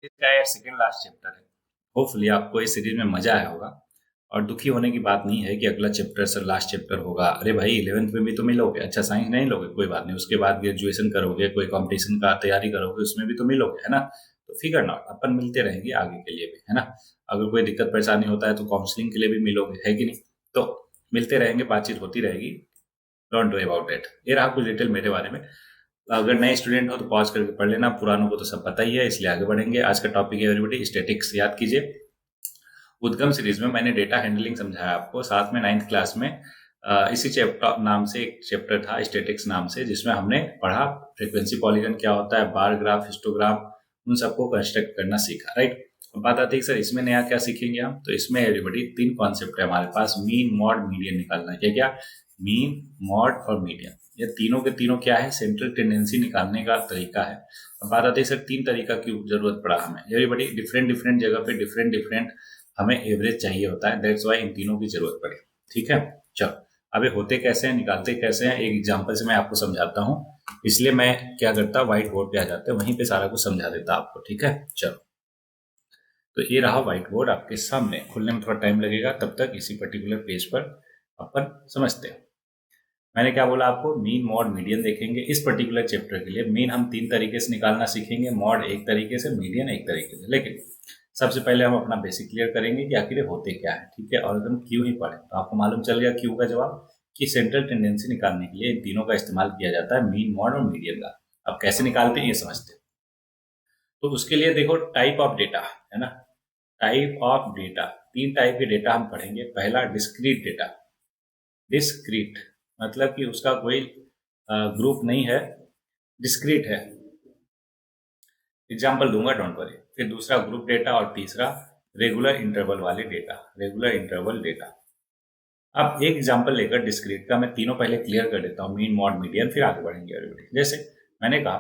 इसका यार second last chapter है। होपफुली आपको इस सीरीज में मजा आया होगा और दुखी होने की बात नहीं है कि अगला चैप्टर सर लास्ट चैप्टर होगा। अरे भाई 11th में भी तो मिलोगे, अच्छा साइंस नहीं लोगे कोई बात नहीं, उसके बाद ग्रेजुएशन करोगे, कोई कंपटीशन का तैयारी करोगे, उसमें भी तो मिलोगे, है ना। तो फिगर नॉट, अपन मिलते रहेंगे आगे के लिए भी, है ना। अगर कोई दिक्कत परेशानी होता है तो काउंसलिंग के लिए भी मिलोगे, है कि नहीं। तो मिलते रहेंगे, बातचीत होती रहेगी। Don't worry about it. ये रहा कुछ डिटेल मेरे बारे में। अगर नए स्टूडेंट हो तो पॉज करके पढ़ लेना, पुरानों को तो सब पता ही है, इसलिए आगे बढ़ेंगे। आज का टॉपिक है एवरीबॉडी स्टैटिक्स। याद कीजिए, उद्गम सीरीज में मैंने डेटा हैंडलिंग समझाया आपको, साथ में 9th क्लास में इसी चैप्टर नाम से एक चैप्टर था स्टैटिक्स नाम से, जिसमें हमने पढ़ा फ्रीक्वेंसी पॉलीगन क्या होता है, बार ग्राफ, हिस्टोग्राम, उन सबको कंस्ट्रक्ट करना सीखा, राइट। अब बात आती है सर इसमें नया क्या सीखेंगे हम। तो इसमें एवरीबॉडी 3 कॉन्सेप्ट है हमारे पास, मीन, मॉड, मीडियन निकालना है। क्या क्या? मीन, मॉड और मीडियन। ये तीनों के तीनों क्या है, सेंट्रल टेंडेंसी निकालने का तरीका है। अब बात आती है सर 3 तरीका की जरूरत पड़ा हमें। एवरीबॉडी डिफरेंट डिफरेंट जगह पे डिफरेंट डिफरेंट हमें एवरेज चाहिए होता है, दैट्स वाई इन तीनों की जरूरत पड़ी। ठीक है, चलो अबे होते कैसे हैं, निकालते कैसे हैं, एक एग्जांपल से मैं आपको समझाता हूँ। इसलिए मैं क्या करता, व्हाइट बोर्ड पे आ जाते, वहीं पे सारा कुछ समझा देता आपको। ठीक है, चलो। तो ये रहा व्हाइट बोर्ड आपके सामने, खुलने में थोड़ा टाइम लगेगा, तब तक इसी पर्टिकुलर पेज पर अपन समझते हैं। मैंने क्या बोला आपको, मीन, मॉड, मीडियन देखेंगे इस पर्टिकुलर चैप्टर के लिए। मीन हम 3 तरीके से निकालना सीखेंगे, मॉड एक तरीके से, मीडियन एक तरीके से। लेकिन सबसे पहले हम अपना बेसिक क्लियर करेंगे कि आखिर होते क्या है। ठीक है, और अगर हम क्यों ही पढ़े तो आपको मालूम चल गया क्यों का जवाब, कि सेंट्रल टेंडेंसी निकालने के लिए इन तीनों का इस्तेमाल किया जाता है, मीन, मॉड और मीडियन का। अब कैसे निकालते हैं ये समझते हैं। तो उसके लिए देखो टाइप ऑफ डेटा, है ना। टाइप ऑफ डेटा, 3 टाइप के डेटा हम पढ़ेंगे। पहला डिस्क्रीट डेटा। डिस्क्रीट मतलब कि उसका कोई ग्रुप नहीं है, डिस्क्रीट है। एग्जाम्पल दूंगा, डोंट वरी। फिर दूसरा ग्रुप डेटा और तीसरा रेगुलर इंटरवल वाले डेटा, रेगुलर इंटरवल डेटा। अब एक एग्जाम्पल लेकर डिस्क्रीट का मैं तीनों पहले क्लियर कर देता हूँ, मीन, मॉड, मीडियन, फिर आगे बढ़ेंगे एवरीबॉडी। जैसे मैंने कहा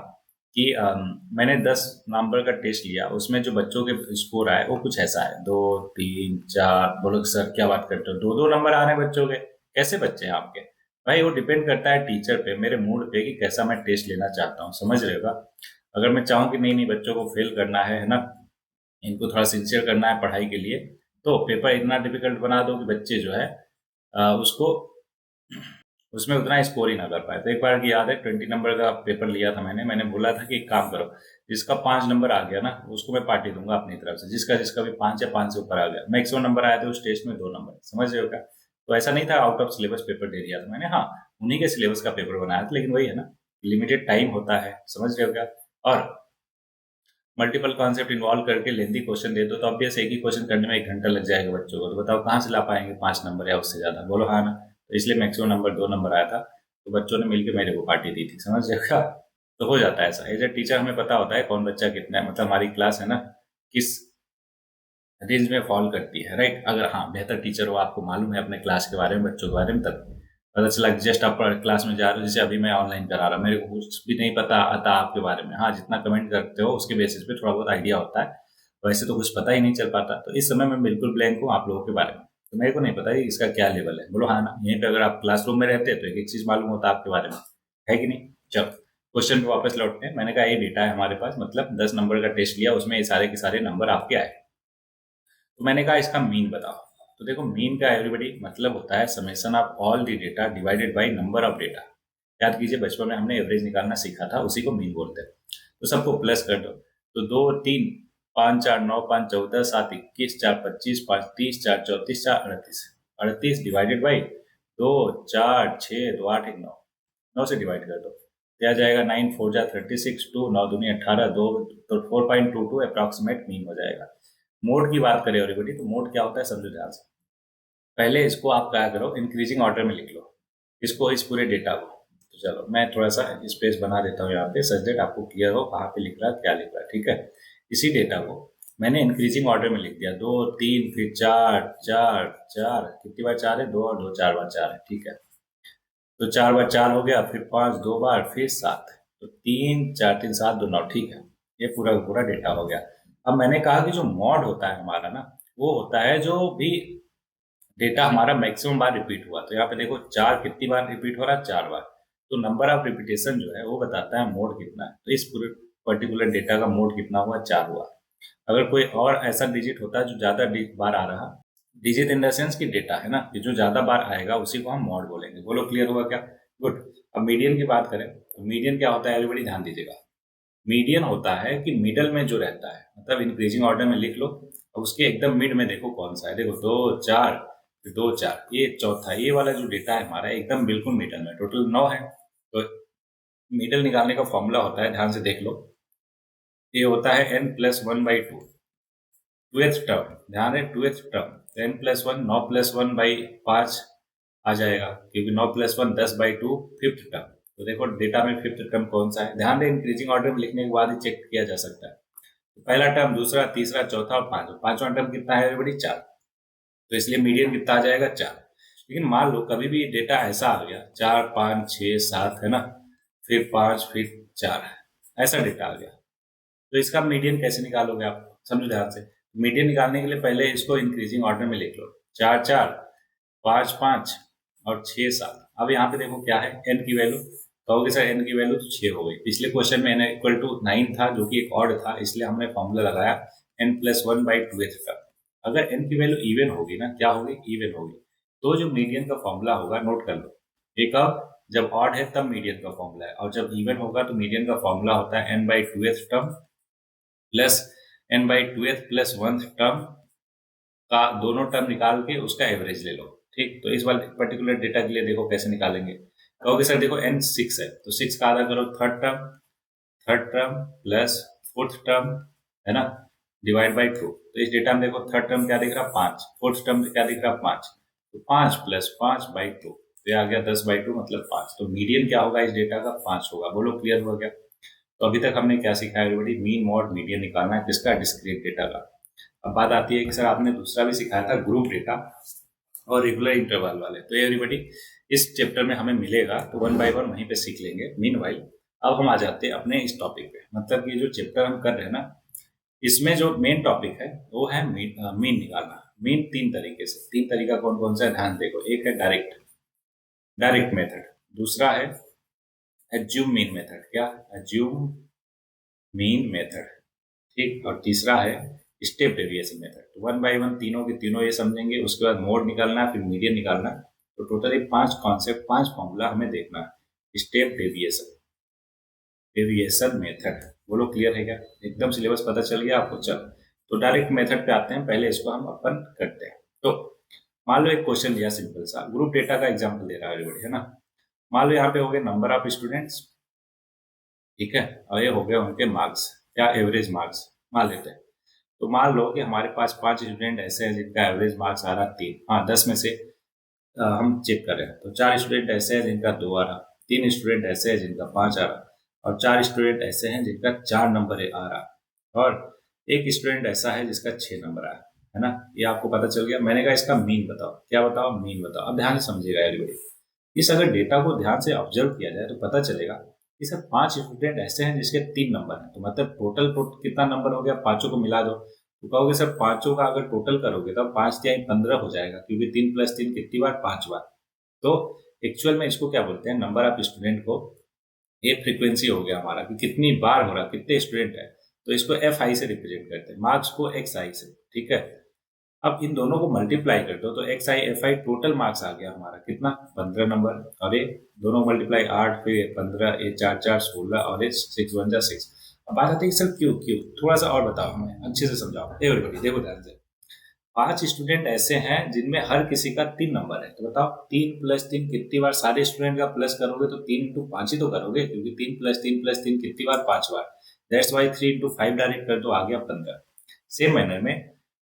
कि मैंने 10 नंबर का टेस्ट लिया, उसमें जो बच्चों के स्कोर आए वो कुछ ऐसा है, 2, 3, 4। बोलो सर क्या बात करते हो, 2-2 नंबर आ रहे हैं बच्चों के, कैसे बच्चे हैं आपके। भाई वो डिपेंड करता है टीचर पे, मेरे मूड पे कि कैसा मैं टेस्ट लेना चाहता हूँ, समझ रहे हो। अगर मैं चाहूँ कि नहीं नहीं बच्चों को फेल करना है ना, इनको थोड़ा सिंसियर करना है पढ़ाई के लिए, तो पेपर इतना डिफिकल्ट बना दो कि बच्चे जो है उसको उसमें उतना स्कोर ही ना कर पाए। तो एक बार की याद है 20 नंबर का पेपर लिया था मैंने बोला था कि एक काम करो, जिसका 5 नंबर आ गया ना उसको मैं पार्टी दूंगा अपनी तरफ से, जिसका जिसका भी 5 या 5 से ऊपर आ गया। मैक्सिमम नंबर आया था उस टेस्ट में 2 नंबर, समझ रहे हो क्या। तो ऐसा नहीं था आउट ऑफ सिलेबस पेपर दे दिया था मैंने, हाँ उन्हीं के सिलेबस का पेपर बनाया था, लेकिन वही है ना, लिमिटेड टाइम होता है, समझ रहे हो क्या। और मल्टीपल कॉन्सेप्ट इन्वॉल्व करके लेंथी क्वेश्चन दे दो तो ऑब्वियस एक ही क्वेश्चन करने में 1 घंटा लग जाएगा बच्चों को, तो बताओ कहाँ से ला पाएंगे 5 नंबर या उससे ज्यादा, बोलो हाँ ना। तो इसलिए मैक्सिमम नंबर 2 नंबर आया था, तो बच्चों ने मिलकर मेरे को पार्टी दी थी, समझ जाएगा। तो हो जाता है ऐसा, एज ए टीचर हमें पता होता है कौन बच्चा कितना है, मतलब हमारी क्लास है ना किस रेंज में फॉल करती है, राइट। अगर हाँ बेहतर टीचर हो, आपको मालूम है अपने क्लास के बारे में, बच्चों के बारे में, तब पता चला जस्ट आप क्लास में जा रहे हो, जैसे अभी मैं ऑनलाइन करा रहा, मेरे को कुछ भी नहीं पता आता आपके बारे में, हाँ जितना कमेंट करते हो उसके बेसिस पे थोड़ा बहुत आइडिया होता है, वैसे तो कुछ पता ही नहीं चल पाता। तो इस समय मैं बिल्कुल ब्लैंक हूँ आप लोगों के बारे में, तो मेरे को नहीं पता कि इसका क्या लेवल है, बोलो हाँ ना। यहीं पे अगर आप क्लासरूम में रहते हैं तो एक एक चीज मालूम होता है आपके बारे में, है कि नहीं। चलो क्वेश्चन पे वापस लौटते हैं। मैंने कहा ये डेटा है हमारे पास, मतलब 10 नंबर का टेस्ट लिया, उसमें ये सारे के सारे नंबर आपके आए। तो मैंने कहा इसका मीन बताओ। तो देखो मीन का एवरीबॉडी मतलब होता है summation of all the data divided by number of data. याद कीजिए बचपन में हमने एवरेज निकालना सीखा था, उसी को मीन बोलते हैं। तो सबको प्लस कर दो, तो 2, 3, 5, 4, 9, 5, 14, 7, 21, 4, 25, 5, 30, 4, 34, 4, 38। 38 डिवाइडेड बाई 2, 4, 6, 2, 8, 1, 9। 9 से डिवाइड कर दो, क्या जाएगा 9, 4 जा 36, 2, 9 दूनी 18, 2 तो 4.22 अप्रॉक्सीमेट मीन हो जाएगा। मोड की बात करें एवरीबॉडी, तो मोड क्या होता है समझो ध्यान से। पहले इसको आप क्या करो, इंक्रीजिंग ऑर्डर में लिख लो इसको, इस पूरे डेटा को। तो चलो मैं थोड़ा सा स्पेस बना देता हूँ यहाँ पे, सच दैट आपको क्लियर हो कहाँ पे लिख रहा है क्या लिख रहा है, ठीक है। इसी डेटा को मैंने इंक्रीजिंग ऑर्डर में लिख दिया, 2, 3, फिर 4, 4, 4, कितनी बार 4 है, 2 और 2, 4 बार 4 है, ठीक है। तो 4 बार 4 हो गया, फिर 5 2 बार, फिर 7, तो 3, 4, 3, 7, 2, 9, ठीक है। ये पूरा का पूरा डेटा हो गया। अब मैंने कहा कि जो मॉड होता है हमारा ना, वो होता है जो भी डेटा हमारा मैक्सिमम बार रिपीट हुआ। तो यहाँ पे देखो 4 कितनी बार रिपीट हो रहा है, 4 बार। तो नंबर ऑफ रिपीटेशन जो है वो बताता है मोड कितना है। तो इस पूरे पर्टिकुलर डेटा का मोड कितना हुआ, 4 हुआ। अगर कोई और ऐसा डिजिट होता है जो ज़्यादा बार आ रहा, डिजिट इन द सेंस की डेटा है ना, कि जो ज़्यादा बार आएगा उसी को हम मॉड बोलेंगे। बोलो क्लियर हुआ क्या? गुड। अब मीडियन की बात करें तो मीडियन क्या होता है, एवरीबॉडी ध्यान दीजिएगा। मीडियन होता है कि मिडल में जो रहता है, मतलब इंक्रीजिंग ऑर्डर में लिख लो, और उसके एकदम मिड में देखो कौन सा है। देखो 2 4, फिर 2 4, ये चौथा, ये वाला जो डेटा है हमारा एकदम बिल्कुल मिडल में, टोटल 9 है। तो मिडल निकालने का फॉर्मूला होता है, ध्यान से देख लो, ये होता है n+1/2, 2th टर्म, ध्यान है 2th टर्म, n+1, 9+1/5 आ जाएगा, क्योंकि 9+1 10/2 5th टर्म। तो देखो डेटा में 5th टर्म कौन सा है, ध्यान दें इंक्रीजिंग ऑर्डर में लिखने के बाद ही चेक किया जा सकता है। तो पहला टर्म, दूसरा, तीसरा, चौथा और पांचवा टर्म कितना है एवरीबॉडी? 4। तो इसलिए मीडियन कितना आ जाएगा? 4। लेकिन मान लो कभी भी डेटा ऐसा आ गया 4 5 6 7 है ना, फिर 5 फिर 4, ऐसा डेटा आ गया, तो इसका मीडियन कैसे निकालोगे आप? समझो ध्यान से। मीडियन निकालने के लिए पहले इसको इंक्रीजिंग ऑर्डर में लिख लो, 4 4, 5 5 और 6 7। अब यहाँ पे देखो क्या है, एन की वैल्यू, कहोगे सर एन की वैल्यू तो 6 हो गई। पिछले क्वेश्चन में n=9 था, जो कि एक ऑड था, इसलिए हमने फॉर्मूला लगाया n+1/2 का। अगर n की वैल्यू इवन होगी ना, क्या होगी? इवन होगी, तो जो मीडियन का फॉर्मूला होगा, नोट कर लो, एक अब जब ऑड है तब मीडियन का फॉर्मूला है, और जब इवन होगा तो मीडियन का फॉर्मूला होता है n/2 term plus n/2 plus 1th term का दोनों टर्म निकाल के उसका एवरेज ले लो। ठीक, तो इस वाले पर्टिकुलर डेटा के लिए देखो कैसे निकालेंगे। कहोगे सर देखो n 6 है, तो 6 का आधा करो third term plus 4th term, है ना, डिवाइड बाई 2। तो इस डेटा में देखो थर्ड टर्म क्या दिख रहा? 5, 4th टर्म क्या दिख रहा? 5। तो 5 + 5/2, तो ये आ गया 10/2 मतलब 5। तो मीडियन क्या होगा इस डेटा का? 5 होगा। बोलो क्लियर हुआ क्या? तो अभी तक हमने क्या सीखा है एवरीबॉडी? मीन, मॉड, मीडियन निकालना है किसका? डिस्क्रीट डेटा का। अब बात आती है कि सर आपने दूसरा भी सिखाया था, ग्रुप डेटा और रेगुलर इंटरवल वाले। तो एवरीबॉडी इस चैप्टर में हमें मिलेगा, तो 1 बाय 1 वहीं पे सीख लेंगे। मीनवाइल अब हम आ जाते हैं अपने इस टॉपिक पे, मतलब कि जो चैप्टर हम कर रहे हैं ना, इसमें जो मेन टॉपिक है वो है मीन निकालना। मीन तीन तरीके से, तीन तरीका कौन कौन सा है ध्यान देखो। एक है डायरेक्ट मेथड, दूसरा है एज्यूम मीन मेथड, क्या? एज्यूम मीन मेथड, ठीक, और तीसरा है स्टेप डेविएशन मेथड। तो 1 बाय 1 तीनों के तीनों ये समझेंगे, उसके बाद मोड निकालना, फिर मीडियन निकालना। तो टोटली 5 कॉन्सेप्ट, 5 फॉर्मूला हमें देखना है। स्टेप डेविएशन मेथड, बोलो क्लियर है क्या? एकदम सिलेबस पता चल गया आपको? चल, तो डायरेक्ट मेथड पे आते हैं, पहले इसको हम अपन करते हैं। तो मान लो एक क्वेश्चन लिया सिंपल सा, ग्रुप डेटा का एग्जाम्पल दे रहा है everybody, है ना। मान लो यहाँ पे हो गए नंबर ऑफ स्टूडेंट्स, ठीक है, और ये हो गया उनके मार्क्स, क्या? एवरेज मार्क्स मान लेते हैं। तो मान लो कि हमारे पास 5 स्टूडेंट ऐसे हैं जिनका एवरेज मार्क्स आ रहा 3, हाँ 10 में से हम चेक कर रहे हैं। तो 4 स्टूडेंट ऐसे हैं जिनका 2 आ रहा, 3 स्टूडेंट ऐसे हैं जिनका 5 आ रहा, और 4 स्टूडेंट ऐसे हैं जिनका 4 नंबर आ रहा, और एक स्टूडेंट ऐसा है जिसका 6 नंबर आया, है ना। ये आपको पता चल गया। मैंने कहा इसका मीन बताओ, क्या बताओ? मीन बताओ। अब ध्यान से समझिएगा एवरीबॉडी, इस अगर डेटा को ध्यान से ऑब्जर्व किया जाए तो पता चलेगा कि सर 5 स्टूडेंट ऐसे हैं जिसके 3 नंबर हैं, तो मतलब टोटल कितना नंबर हो गया? पांचों को मिला दो, तो कहोगे सर पांचों का अगर टोटल करोगे तो 5 तिहाई 15 हो जाएगा, क्योंकि 3 + 3 कितनी बार? 5 बार। तो एक्चुअल में इसको क्या बोलते हैं? नंबर ऑफ स्टूडेंट को, ये फ्रीक्वेंसी हो गया हमारा कि कितनी बार हो रहा, कितने स्टूडेंट है, तो इसको एफ आई से रिप्रेजेंट करते हैं, मार्क्स को एक्स आई से, ठीक है। अब इन दोनों को मल्टीप्लाई कर दो तो x I F i total marks आ गया हमारा कितना? 15 नंबर। और ये दोनों मल्टीप्लाई 8, फिर 15, ये 4 4 16, और ये 6 1 जा 6। अब बात आती है सर क्यों क्यों, थोड़ा सा और बताओ हमें, अच्छे से समझाओ एवरीबॉडी। देखो ध्यान से, 5 स्टूडेंट ऐसे हैं जिनमें हर किसी का 3 नंबर है, तो बताओ 3 + 3 कितनी बार? सारे स्टूडेंट का प्लस करोगे तो 3 × 5 ही तो करोगे, क्योंकि 3 + 3 + 3 कितनी बार? 5 बार। दैट्स वाई 3 × 5 डायरेक्ट कर दो, आ गया 15। सेम मैनर में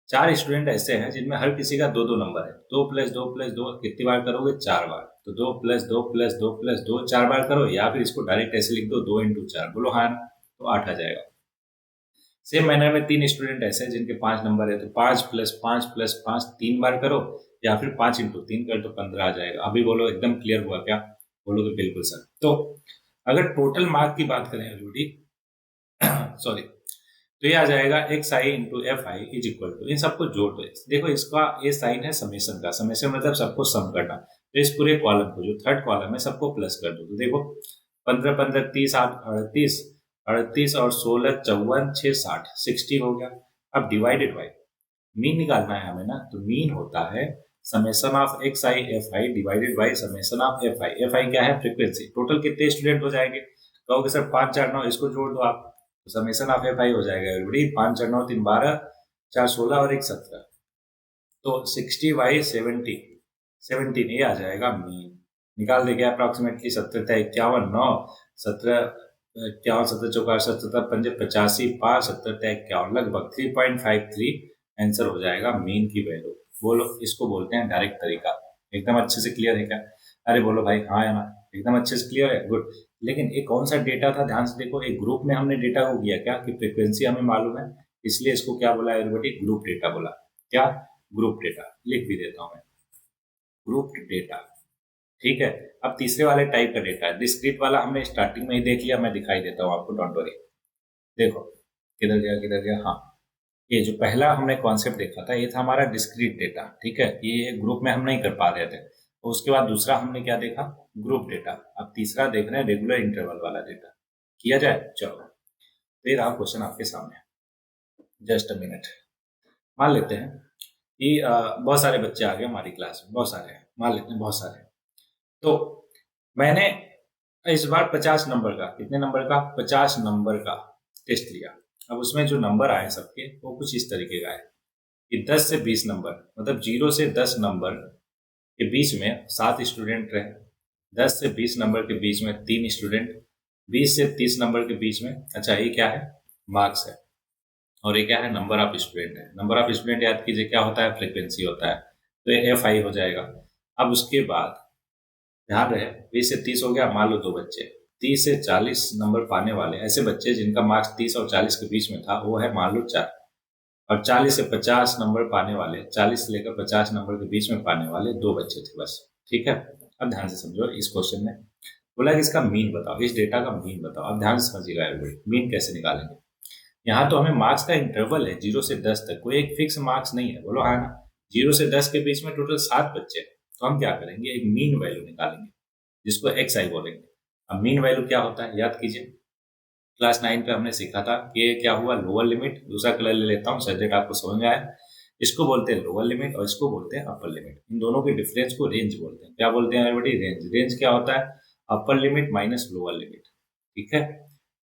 4 स्टूडेंट ऐसे हैं जिनमें हर किसी का 2 2 नंबर है, 2 + 2 + 2 कितनी बार करोगे? 4 बार। तो 2 + 2 + 2 + 2 4 बार करो, या फिर इसको डायरेक्ट ऐसे लिख दो 2 × 4, बोलो हाँ, तो 8 आ जाएगा। सेम मैनर में 3 स्टूडेंट ऐसे हैं जिनके 5 नंबर है, तो 5 + 5 + 5 3 बार करो, या फिर 5 × 3 कर तो 15 आ जाएगा। अभी बोलो एकदम क्लियर हुआ क्या? बोलो कि बिल्कुल सर। तो अगर टोटल मार्क की बात करें एवरीबॉडी, सॉरी, तो ये आ जाएगा x i into f i is equal to, इन सबको जोड़ दो। देखो इसका ये साइन है समेशन का, समेशन मतलब सबको सम करना। तो इस पूरे कॉलम को, जो थर्ड कॉलम है, सबको प्लस कर दो। तो देखो 15 15 30 8 38, 38 और 16 54 6 60 60 हो गया। अब डिवाइडेड बाई मीन निकालना है हमें ना, तो मीन होता है summation of X I F I divided by summation of F I. F I क्या है? फ्रीक्वेंसी। टोटल कितने स्टूडेंट हो जाएंगे? कहोगे सर 5 4 9, इसको जोड़ दो आप, तो समेशन ऑफ एफ आई हो जाएगा एवरीबडी 5 4 9 3 12 4 16 और 1 17, तो 60 बाई 17 ये आ जाएगा मीन। निकाल देंगे अप्रॉक्सीमेटली 17 51 9 17 51 17 चौका 17 पंजे 85 5 17 51 लगभग 3.53 आंसर हो जाएगा मीन की वैल्यू। बोलो, इसको बोलते हैं डायरेक्ट तरीका। एकदम अच्छे से क्लियर है क्या? अरे बोलो भाई हाँ है ना, एकदम अच्छे से क्लियर है, गुड। लेकिन एक कौन सा डेटा था, ध्यान से देखो। एक ग्रुप में हमने डेटा को किया क्या कि फ्रिक्वेंसी हमें मालूम है, इसलिए इसको क्या बोला एवरीबॉडी? ग्रुप डेटा बोला। क्या? Group data. लिख भी देता हूं मैं, ग्रुप डेटा। ठीक है। अब तीसरे वाले टाइप का डेटा है, डिस्क्रीट वाला हमने स्टार्टिंग में ही देख लिया, मैं दिखाई देता हूं आपको, डोंट वरी। देखो किधर गया किधर गया, हाँ ये जो पहला हमने कॉन्सेप्ट देखा था, ये था हमारा डिस्क्रीट डेटा। ठीक है, ये ग्रुप में हम नहीं कर पा रहे थे। तो उसके बाद दूसरा हमने क्या देखा? Group data. अब तीसरा देख रहे हैं रेगुलर इंटरवल वाला डेटा। किया जाए? चलो, तो ये रहा क्वेश्चन आपके सामने। Just a minute. मान लेते हैं कि बहुत सारे बच्चे आ गए हमारी क्लास में, बहुत सारे हैं, मान लेते हैं बहुत सारे। तो मैंने इस बार 50 नंबर का, कितने नंबर का? 50 नंबर का टेस्ट लिया। अब उसमें जो नंबर आए सबके, वो कुछ इस तरीके का है कि 10 से 20 नंबर, मतलब 0 से 10 नंबर के बीच में 7 स्टूडेंट रहे, 10 से 20 नंबर के बीच में 3 स्टूडेंट, 20 से 30 नंबर के बीच में, अच्छा ये क्या है? मार्क्स है। और ये क्या है? नंबर ऑफ स्टूडेंट है। नंबर ऑफ स्टूडेंट याद कीजिए क्या होता है? फ्रीक्वेंसी होता है। तो ये एफ आई हो जाएगा। अब उसके बाद ध्यान रहे 20 से 30 हो गया, मान लो 2 बच्चे। 30 से 40 नंबर पाने वाले ऐसे बच्चे जिनका मार्क्स 30 और 40 के बीच में था, वो है मान लो 4। और 40 से 50 नंबर पाने वाले, 40 से लेकर 50 नंबर के बीच में पाने वाले 2 बच्चे थे बस। ठीक है। अब ध्यान से समझो, इस क्वेश्चन में बोला कि इसका मीन बताओ, इस डेटा का मीन बताओ। अब ध्यान से समझिएगा एवरीबॉडी, मीन कैसे निकालेंगे। यहाँ तो हमें मार्क्स का इंटरवल है 0 से 10 तक, कोई एक फिक्स मार्क्स नहीं है, बोलो हाँ ना। 0 से 10 के बीच में टोटल 7 बच्चे हैं, तो हम क्या करेंगे? एक मीन वैल्यू निकालेंगे, जिसको एक्स आई बोलेंगे। अब मीन वैल्यू क्या होता है याद कीजिए, क्लास 9 पे हमने सीखा था कि क्या हुआ? Lower limit. दूसरा कलर ले लेता हूँ सब्जेक्ट आपको समझ में आया। इसको बोलते हैं लोअर लिमिट और इसको बोलते हैं अपर लिमिट। इन दोनों के डिफरेंस को रेंज बोलते हैं। क्या बोलते हैं एवरीबॉडी? रेंज। रेंज क्या होता है? Upper limit minus lower limit. ठीक है,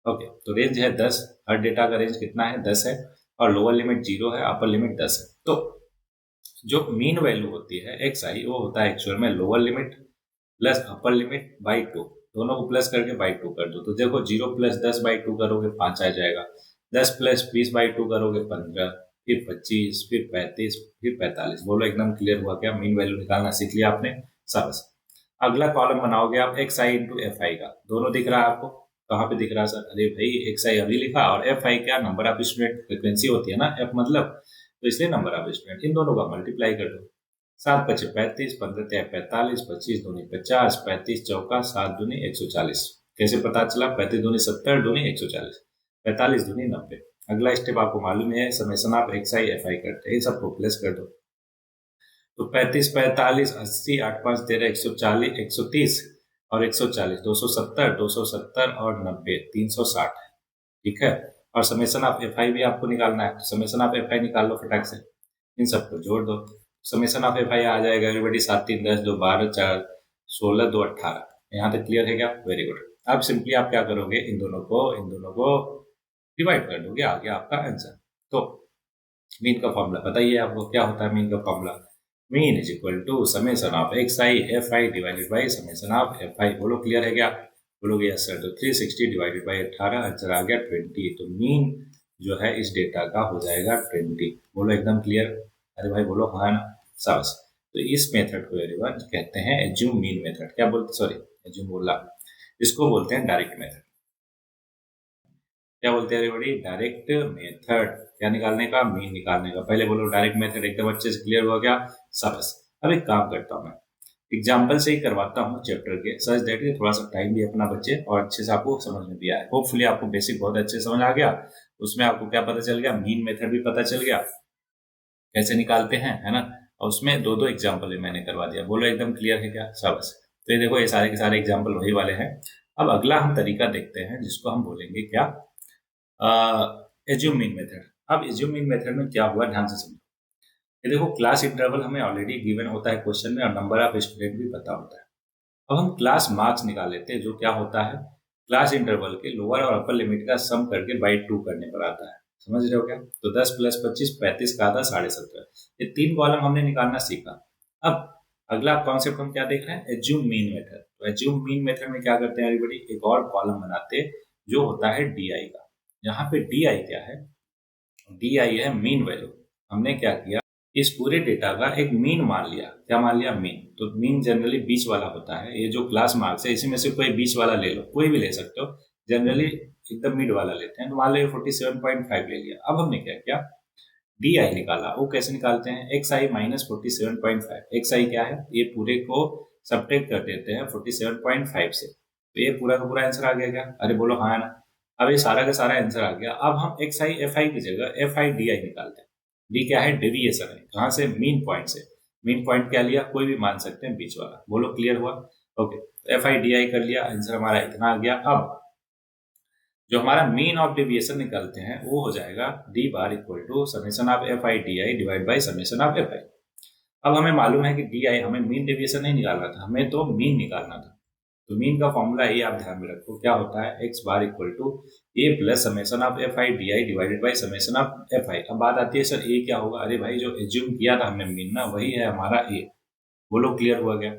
ओके। तो रेंज है 10, हर डेटा का रेंज कितना है? 10 है। और लोअर लिमिट 0 है, अपर लिमिट 10 है। तो जो मीन वैल्यू होती है एक्स आई, वो होता है एक्चुअल में lower limit plus upper limit by 2, दोनों को प्लस करके बाई 2 कर दो। तो देखो 0 प्लस 10 बाई 2 करोगे 5 आ जाएगा, 10 प्लस 20 बाई 2 करोगे 15, फिर 25, फिर 35, फिर 45। बोलो एकदम क्लियर हुआ क्या? मीन वैल्यू निकालना सीख लिया आपने, सबस। अगला कॉलम बनाओगे आप एक्स आई इंटू एफ आई का। दोनों दिख रहा है आपको? कहाँ पे दिख रहा है सर? अरे भाई एक्स आई अभी लिखा, और एफ आई क्या? नंबर ऑफ स्टूडेंट, फ्रिक्वेंसी होती है ना एफ मतलब, तो इसलिए नंबर ऑफ स्टूडेंट। इन दोनों का मल्टीप्लाई कर दो। 7 पचे 35, 15 तिया 45, 25 दूनी 50, 35 चौका 7 दूनी 140। कैसे पता चला? 35 दूनी 70, दूनी 140, 45 दूनी 90। अगला स्टेप आपको मालूम है, summation of X I F I करते हैं, सबको प्लस कर दो। तो 35 45 80 8 5 13 140 130 और 140 270 270 और 90 360। ठीक है। और समेशन ऑफ एफ आई भी आपको निकालना है, तो समेशन ऑफ एफ आई निकाल लो फटाक से, इन सबको जोड़ दो। समेशन ऑफ एफ आई आ जाएगा एवरीबॉडी 7 3 10 2 12 4 16 2 18। यहाँ तक क्लियर है क्या? Very good. अब सिंपली आप क्या करोगे? इन दोनों को डिवाइड कर दोगे, आ गया आपका आंसर। तो मीन का फॉर्मूला बताइए आपको क्या होता है? मीन का formula, mean is equal to summation of X I F I divided by summation of F I. बोलो क्लियर है क्या? बोलोगे यस सर। तो 360 डिवाइडेड बाई 18, आंसर आ गया 20। तो मीन जो है इस डेटा का हो जाएगा 20। बोलो एकदम क्लियर? अरे भाई बोलो हाँ ना, साबस। तो इस मेथड को एवरीवन कहते हैं एज्यूम मीन मेथड। क्या बोलते? सॉरी एज्यूम बोला, इसको बोलते हैं डायरेक्ट मेथड। क्या बोलते हैं एवरीबॉडी? Direct method. क्या निकालने का? मीन निकालने का। पहले बोलो डायरेक्ट मेथड, एकदम अच्छे से क्लियर हो गया, सबस। अब एक काम करता हूँ मैं, एग्जाम्पल से ही करवाता हूँ चैप्टर के, सच दैट थोड़ा सा टाइम भी अपना बचे और अच्छे से आपको समझ में भी आए। होपफुली आपको बेसिक बहुत अच्छे समझ आ गया। उसमें आपको क्या पता चल गया? मीन मेथड भी पता चल गया कैसे निकालते हैं, है ना। और उसमें 2 एग्जाम्पल भी मैंने करवा दिया। बोलो एकदम क्लियर है क्या? सबस। तो ये देखो ये सारे के सारे एग्जाम्पल वही वाले हैं। अब अगला हम तरीका देखते हैं, जिसको हम बोलेंगे क्या? Assume mean method. अब एज्यूम मीन मेथड में क्या हुआ, ध्यान से समझो। ये देखो, क्लास इंटरवल हमें ऑलरेडी गिवन होता है क्वेश्चन में, और नंबर ऑफ स्टूडेंट भी पता होता है। अब हम क्लास मार्क्स निकाल लेते हैं, जो क्या होता है, क्लास इंटरवल के लोअर और अपर लिमिट का सम करके बाई 2 करने पर आता है। समझ रहे हो क्या? तो 10 प्लस 25 35 का आधा 17.5। ये 3 कॉलम हमने निकालना सीखा। अब अगला कॉन्सेप्ट हम क्या देख रहे हैं, एज्यूम मीन मेथड। तो एज्यूम मीन मेथड में क्या करते हैं एवरीबॉडी, एक और कॉलम बनाते हैं जो होता है डी आई का। यहाँ पे डी आई क्या है, डी आई है मीन वैल्यू। हमने क्या किया, इस पूरे डेटा का एक मीन मान लिया। क्या मान लिया, मीन। तो मीन जनरली बीच वाला होता है। ये जो क्लास मार्क्स है इसी में से कोई बीच वाला ले लो, कोई भी ले सकते हो। जनरली एकदम मिड वाला लेते हैं, तो मान लो 47.5 ले लिया। अब हमने क्या किया, डी आई निकाला। वो कैसे निकालते हैं, एक्स आई माइनस 47.5। एक्स आई क्या है, ये पूरे को सब्ट्रैक्ट कर देते हैं 47.5 से। तो ये पूरा का पूरा आंसर आ गया क्या? अरे बोलो हाँ ना। अब ये सारा का सारा आंसर आ गया। अब हम एक्स आई एफ आई की जगह एफ आई डी आई निकालते हैं। डी क्या है, डेविएशन है। कहाँ से, मीन पॉइंट से। मीन पॉइंट क्या लिया, कोई भी मान सकते हैं बीच वाला। बोलो क्लियर हुआ? Okay, F I D I कर लिया, आंसर हमारा इतना आ गया। अब जो हमारा मीन ऑफ डेविएशन निकालते हैं वो हो जाएगा D bar equal to summation of F I D I divide by summation of F I. अब हमें मालूम है कि डी आई हमें मीन डेविएशन नहीं निकालना था, हमें तो मीन निकालना था। तो मीन का फॉर्मूला ये आप ध्यान में रखो, क्या होता है, X bar equal to A plus summation of F I D I divided by summation of F I. अब बात आती है सर ए क्या होगा, अरे भाई जो एज्यूम किया था हमने मीन ना, वही है हमारा ए। बोलो क्लियर हुआ क्या?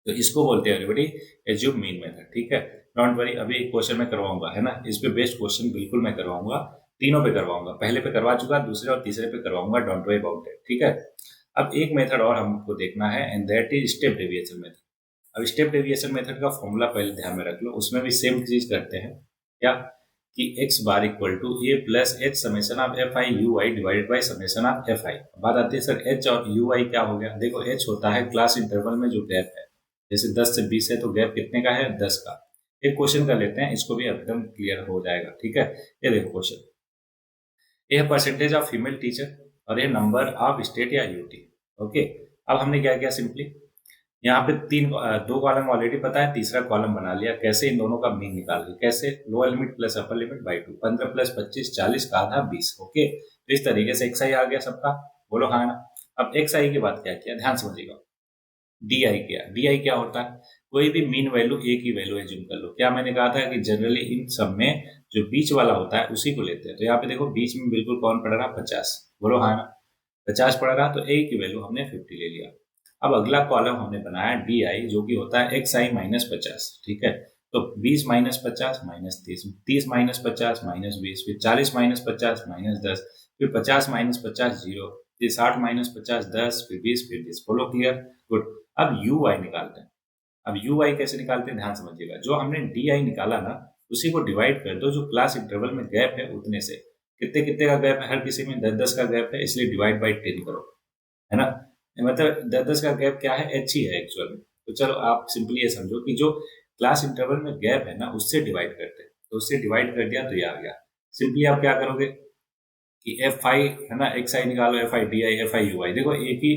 तो इसको बोलते हैं एवरीबॉडी एज्यूम मीन मेथड। ठीक है, डोंट वरी, अभी एक क्वेश्चन मैं करवाऊंगा, है ना, इस पे बेस्ट क्वेश्चन बिल्कुल मैं करवाऊंगा। तीनों पे करवाऊंगा, पहले पे करवा चुका, दूसरे और तीसरे पे करवाऊंगा, डोंट वरी अबाउट इट। ठीक है, अब एक मेथड और हमको देखना है, and that is step deviation method. अब स्टेप डेविएशन मेथड का फॉर्मूला पहले ध्यान में रख लो, उसमें भी सेम चीज करते हैं। क्या कि x bar equal to A plus h summation of F i u i divided by summation of F i. बात आती है सर एच और यू आई क्या हो गया, देखो एच होता है क्लास इंटरवल में जो गैप है, जैसे 10 से 20 है तो गैप कितने का है, 10 का। एक क्वेश्चन कर लेते हैं, इसको भी एकदम क्लियर हो जाएगा। ठीक है, ये देखो क्वेश्चन, ये है परसेंटेज ऑफ फीमेल टीचर और ये नंबर ऑफ स्टेट या यूटी। ओके, अब हमने क्या किया, सिंपली यहाँ पे दो कॉलम ऑलरेडी पता है, तीसरा कॉलम बना लिया। कैसे, इन दोनों का मीन निकाल लिया। कैसे, lower limit plus upper limit by 2, 15 plus 25 40 का आधा 20। ओके, तो इस तरीके से एक्स आई आ गया सबका। बोलो हाँ ना। अब एक्स आई के बाद क्या किया, ध्यान समझिएगा, डी आई किया। डी आई क्या होता है, कोई भी मीन वैल्यू ए की वैल्यू एज्यूम कर लो। क्या मैंने कहा था कि जनरली इन सब में जो बीच वाला होता है उसी को लेते हैं। तो यहाँ पे देखो बीच में बिल्कुल कौन पड़ रहा, 50। बोलो हाँ ना, 50 पड़ रहा, तो ए की वैल्यू हमने 50 ले लिया। अब अगला कॉलम हमने बनाया डी आई, जो कि होता है एक्स आई माइनस 50। ठीक है, तो 20 माइनस 50 माइनस 30, 30 माइनस 50 माइनस 20, फिर 40 माइनस 50 माइनस 10, फिर 50 माइनस 50 जीरो, फिर 60 माइनस 50 10, फिर 20, फिर 10। बोलो क्लियर, गुड। अब यू आई निकालते हैं। अब यू आई कैसे निकालते हैं, ध्यान समझिएगा। जो हमने डी आई निकाला ना, उसी को डिवाइड कर दो जो क्लास इंटरवल में गैप है उतने से। कितने कितने का गैप है, हर किसी में 10 10 का गैप है, इसलिए डिवाइड बाई 10 करो, है ना। मतलब 10 10 का गैप क्या है, एच ही है एक्चुअल में। तो चलो आप सिंपली ये समझो कि जो क्लास इंटरवल में गैप है ना, उससे डिवाइड करते हैं। तो उससे डिवाइड कर दिया तो ये आ गया। सिंपली आप क्या करोगे कि एफ आई है ना, एक्स आई निकालो, f I D i, F i u i. देखो एक ही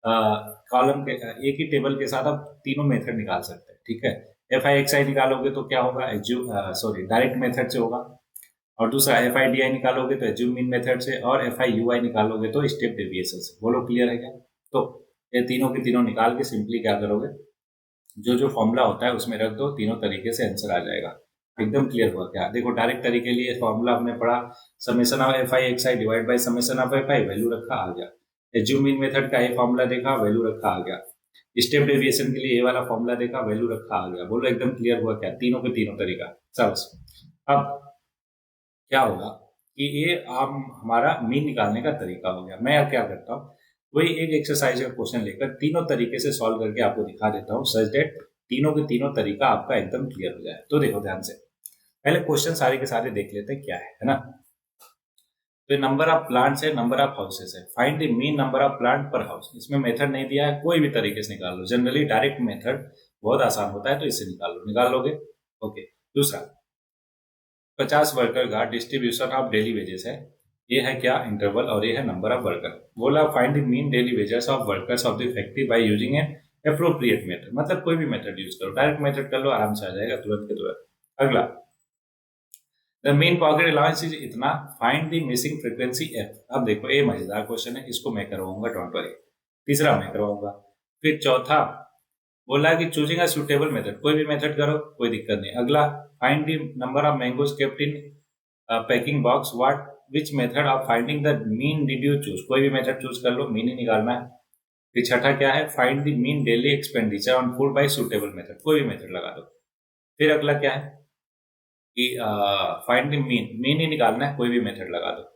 कॉलम के, एक ही टेबल के साथ आप तीनों मेथड निकाल सकते हैं। ठीक है, एफ आई एक्स आई निकालोगे तो क्या होगा, सॉरी डायरेक्ट मेथड से होगा, और दूसरा एफ आई डी आई निकालोगे तो एज्यूम मीन मेथड से, और एफ आई यू आई निकालोगे तो स्टेप डेविएशन से। बोलो क्लियर है क्या? तो ये तीनों के तीनों निकाल के सिंपली क्या करोगे, जो जो फॉर्मूला होता है उसमें रख दो, तीनों तरीके से आंसर आ जाएगा। एकदम क्लियर हुआ क्या? देखो डायरेक्ट तरीके लिए फॉर्मूला हमने पढ़ा, summation of F I x I divide by summation of F I, value रखा आ गया। एज्यूम मीन मेथड का ये फॉर्मूला देखा, वैल्यू रखा आ गया। स्टेप डेविएशन के लिए ये वाला फॉर्मूला देखा, वैल्यू रखा आ गया। बोलो एकदम क्लियर हुआ क्या? तीनों के तीनों तरीका सब। अब क्या होगा कि ये आप हमारा मीन निकालने का तरीका हो गया। मैं क्या करता हूँ, वही एक एक्सरसाइज का क्वेश्चन लेकर तीनों तरीके से सॉल्व करके आपको दिखा देता हूँ, सच दैट तीनों के तीनों तरीका आपका एकदम क्लियर हो जाए। तो देखो ध्यान से, पहले क्वेश्चन सारे के सारे देख लेते हैं क्या है ना। तो नंबर ऑफ प्लांट्स है, नंबर ऑफ हाउसेस है, find the mean number of plant पर हाउस। इसमें मेथड नहीं दिया है, कोई भी तरीके से निकाल लो। जनरली डायरेक्ट मेथड बहुत आसान होता है, तो इससे निकाल लोगे। ओके, दूसरा 50 वर्कर का डिस्ट्रीब्यूशन ऑफ डेली वेजेस है। ये है क्या, इंटरवल, और ये है नंबर ऑफ वर्कर। बोला find the mean daily wages of workers of the factory by using an appropriate method. मतलब कोई भी मेथड यूज करो, डायरेक्ट मेथड कर लो, आराम से आ जाएगा तुरंत के तुरंत। अगला the mean pocket allowance is इतना, find the missing frequency f. अब देखो ये मजेदार क्वेश्चन है, इसको मैं करवाऊंगा, डोंट वरी। तीसरा मैं करवाऊंगा। फिर चौथा बोला कि चूजिंग अ सुटेबल मेथड, कोई भी मेथड करो कोई दिक्कत नहीं। अगला find the number of mangoes kept in packing box, what which method of finding the mean did you choose, कोई भी मेथड चूज कर लो, मीन ही निकालना है। फिर छठा क्या है, find the mean daily expenditure on food by suitable method, कोई भी मेथड लगा दो। फिर अगला क्या है कि find the mean, mean he निकालना है, कोई भी मेथड लगा दो।